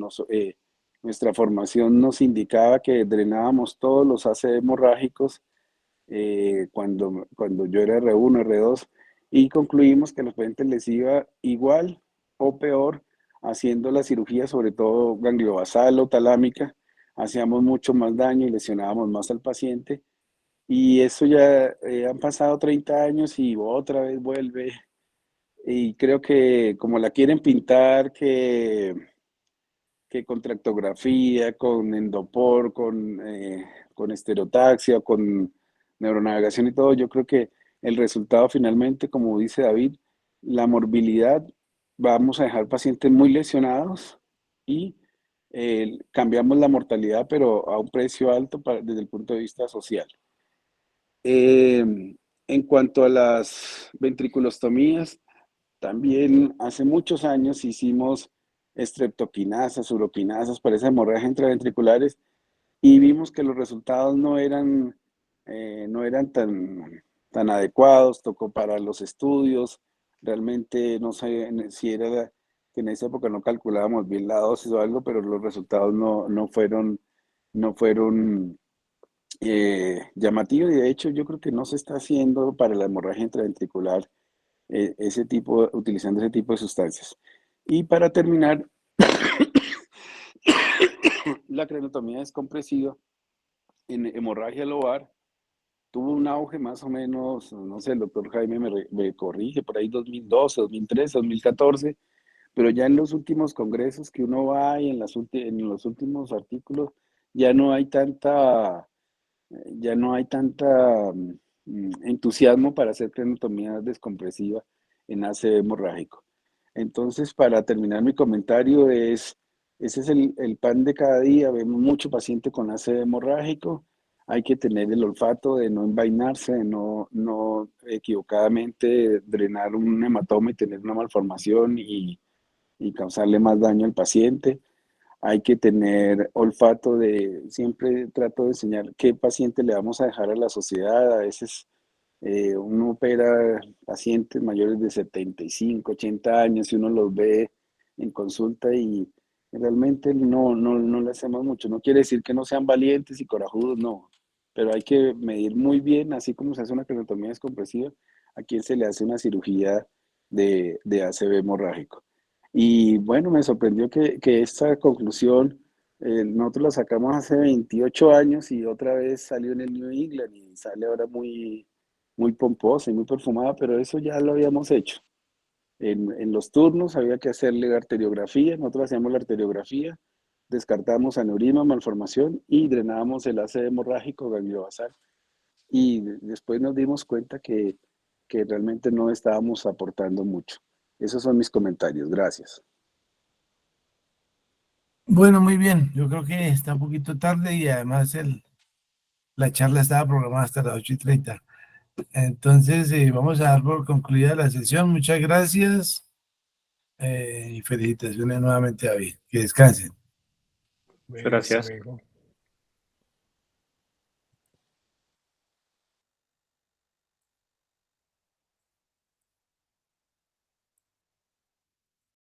Speaker 5: nuestra formación nos indicaba que drenábamos todos los ACV hemorrágicos cuando yo era R1, R2 y concluimos que a los pacientes les iba igual o peor haciendo la cirugía, sobre todo gangliobasal o talámica, hacíamos mucho más daño y lesionábamos más al paciente. Y eso ya han pasado 30 años y otra vez vuelve. Y creo que como la quieren pintar, que con tractografía, con endopor, con estereotaxia, con neuronavegación y todo, yo creo que el resultado finalmente, como dice David, la morbilidad, vamos a dejar pacientes muy lesionados y cambiamos la mortalidad, pero a un precio alto desde el punto de vista social. En cuanto a las ventriculostomías, también hace muchos años hicimos estreptoquinasas, uroquinasas para esa hemorragia intraventriculares y vimos que los resultados no eran tan adecuados, tocó para los estudios, realmente no sé si era que en esa época no calculábamos bien la dosis o algo, pero los resultados no fueron llamativos y de hecho yo creo que no se está haciendo para la hemorragia intraventricular utilizando ese tipo de sustancias. Y para terminar, la crenotomía descompresiva en hemorragia lobar tuvo un auge más o menos, no sé, el doctor Jaime me corrige, por ahí 2012, 2013, 2014, pero ya en los últimos congresos que uno va y en los últimos artículos ya no hay tanta entusiasmo para hacer crenotomía descompresiva en ACV hemorrágico. Entonces, para terminar mi comentario, ese es el pan de cada día. Vemos mucho paciente con ACV hemorrágico. Hay que tener el olfato de no envainarse, de no equivocadamente drenar un hematoma y tener una malformación y causarle más daño al paciente. Hay que tener olfato siempre trato de enseñar qué paciente le vamos a dejar a la sociedad. A veces uno opera pacientes mayores de 75, 80 años y uno los ve en consulta y realmente no le hacemos mucho. No quiere decir que no sean valientes y corajudos, no, pero hay que medir muy bien, así como se hace una crenotomía descompresiva, a quién se le hace una cirugía de ACV hemorrágico. Y bueno, me sorprendió que esta conclusión nosotros la sacamos hace 28 años y otra vez salió en el New England y sale ahora muy pomposa y muy perfumada, pero eso ya lo habíamos hecho. En los turnos había que hacerle la arteriografía, nosotros hacíamos la arteriografía, descartamos aneurisma, malformación y drenábamos el ACV hemorrágico gangliobasal. Y después nos dimos cuenta que realmente no estábamos aportando mucho. Esos son mis comentarios. Gracias.
Speaker 2: Bueno, muy bien. Yo creo que está un poquito tarde y además la charla estaba programada hasta las 8:30. Entonces, vamos a dar por concluida la sesión. Muchas gracias y felicitaciones nuevamente, David. Que descansen.
Speaker 1: Bueno, hasta
Speaker 6: Gracias.
Speaker 1: luego.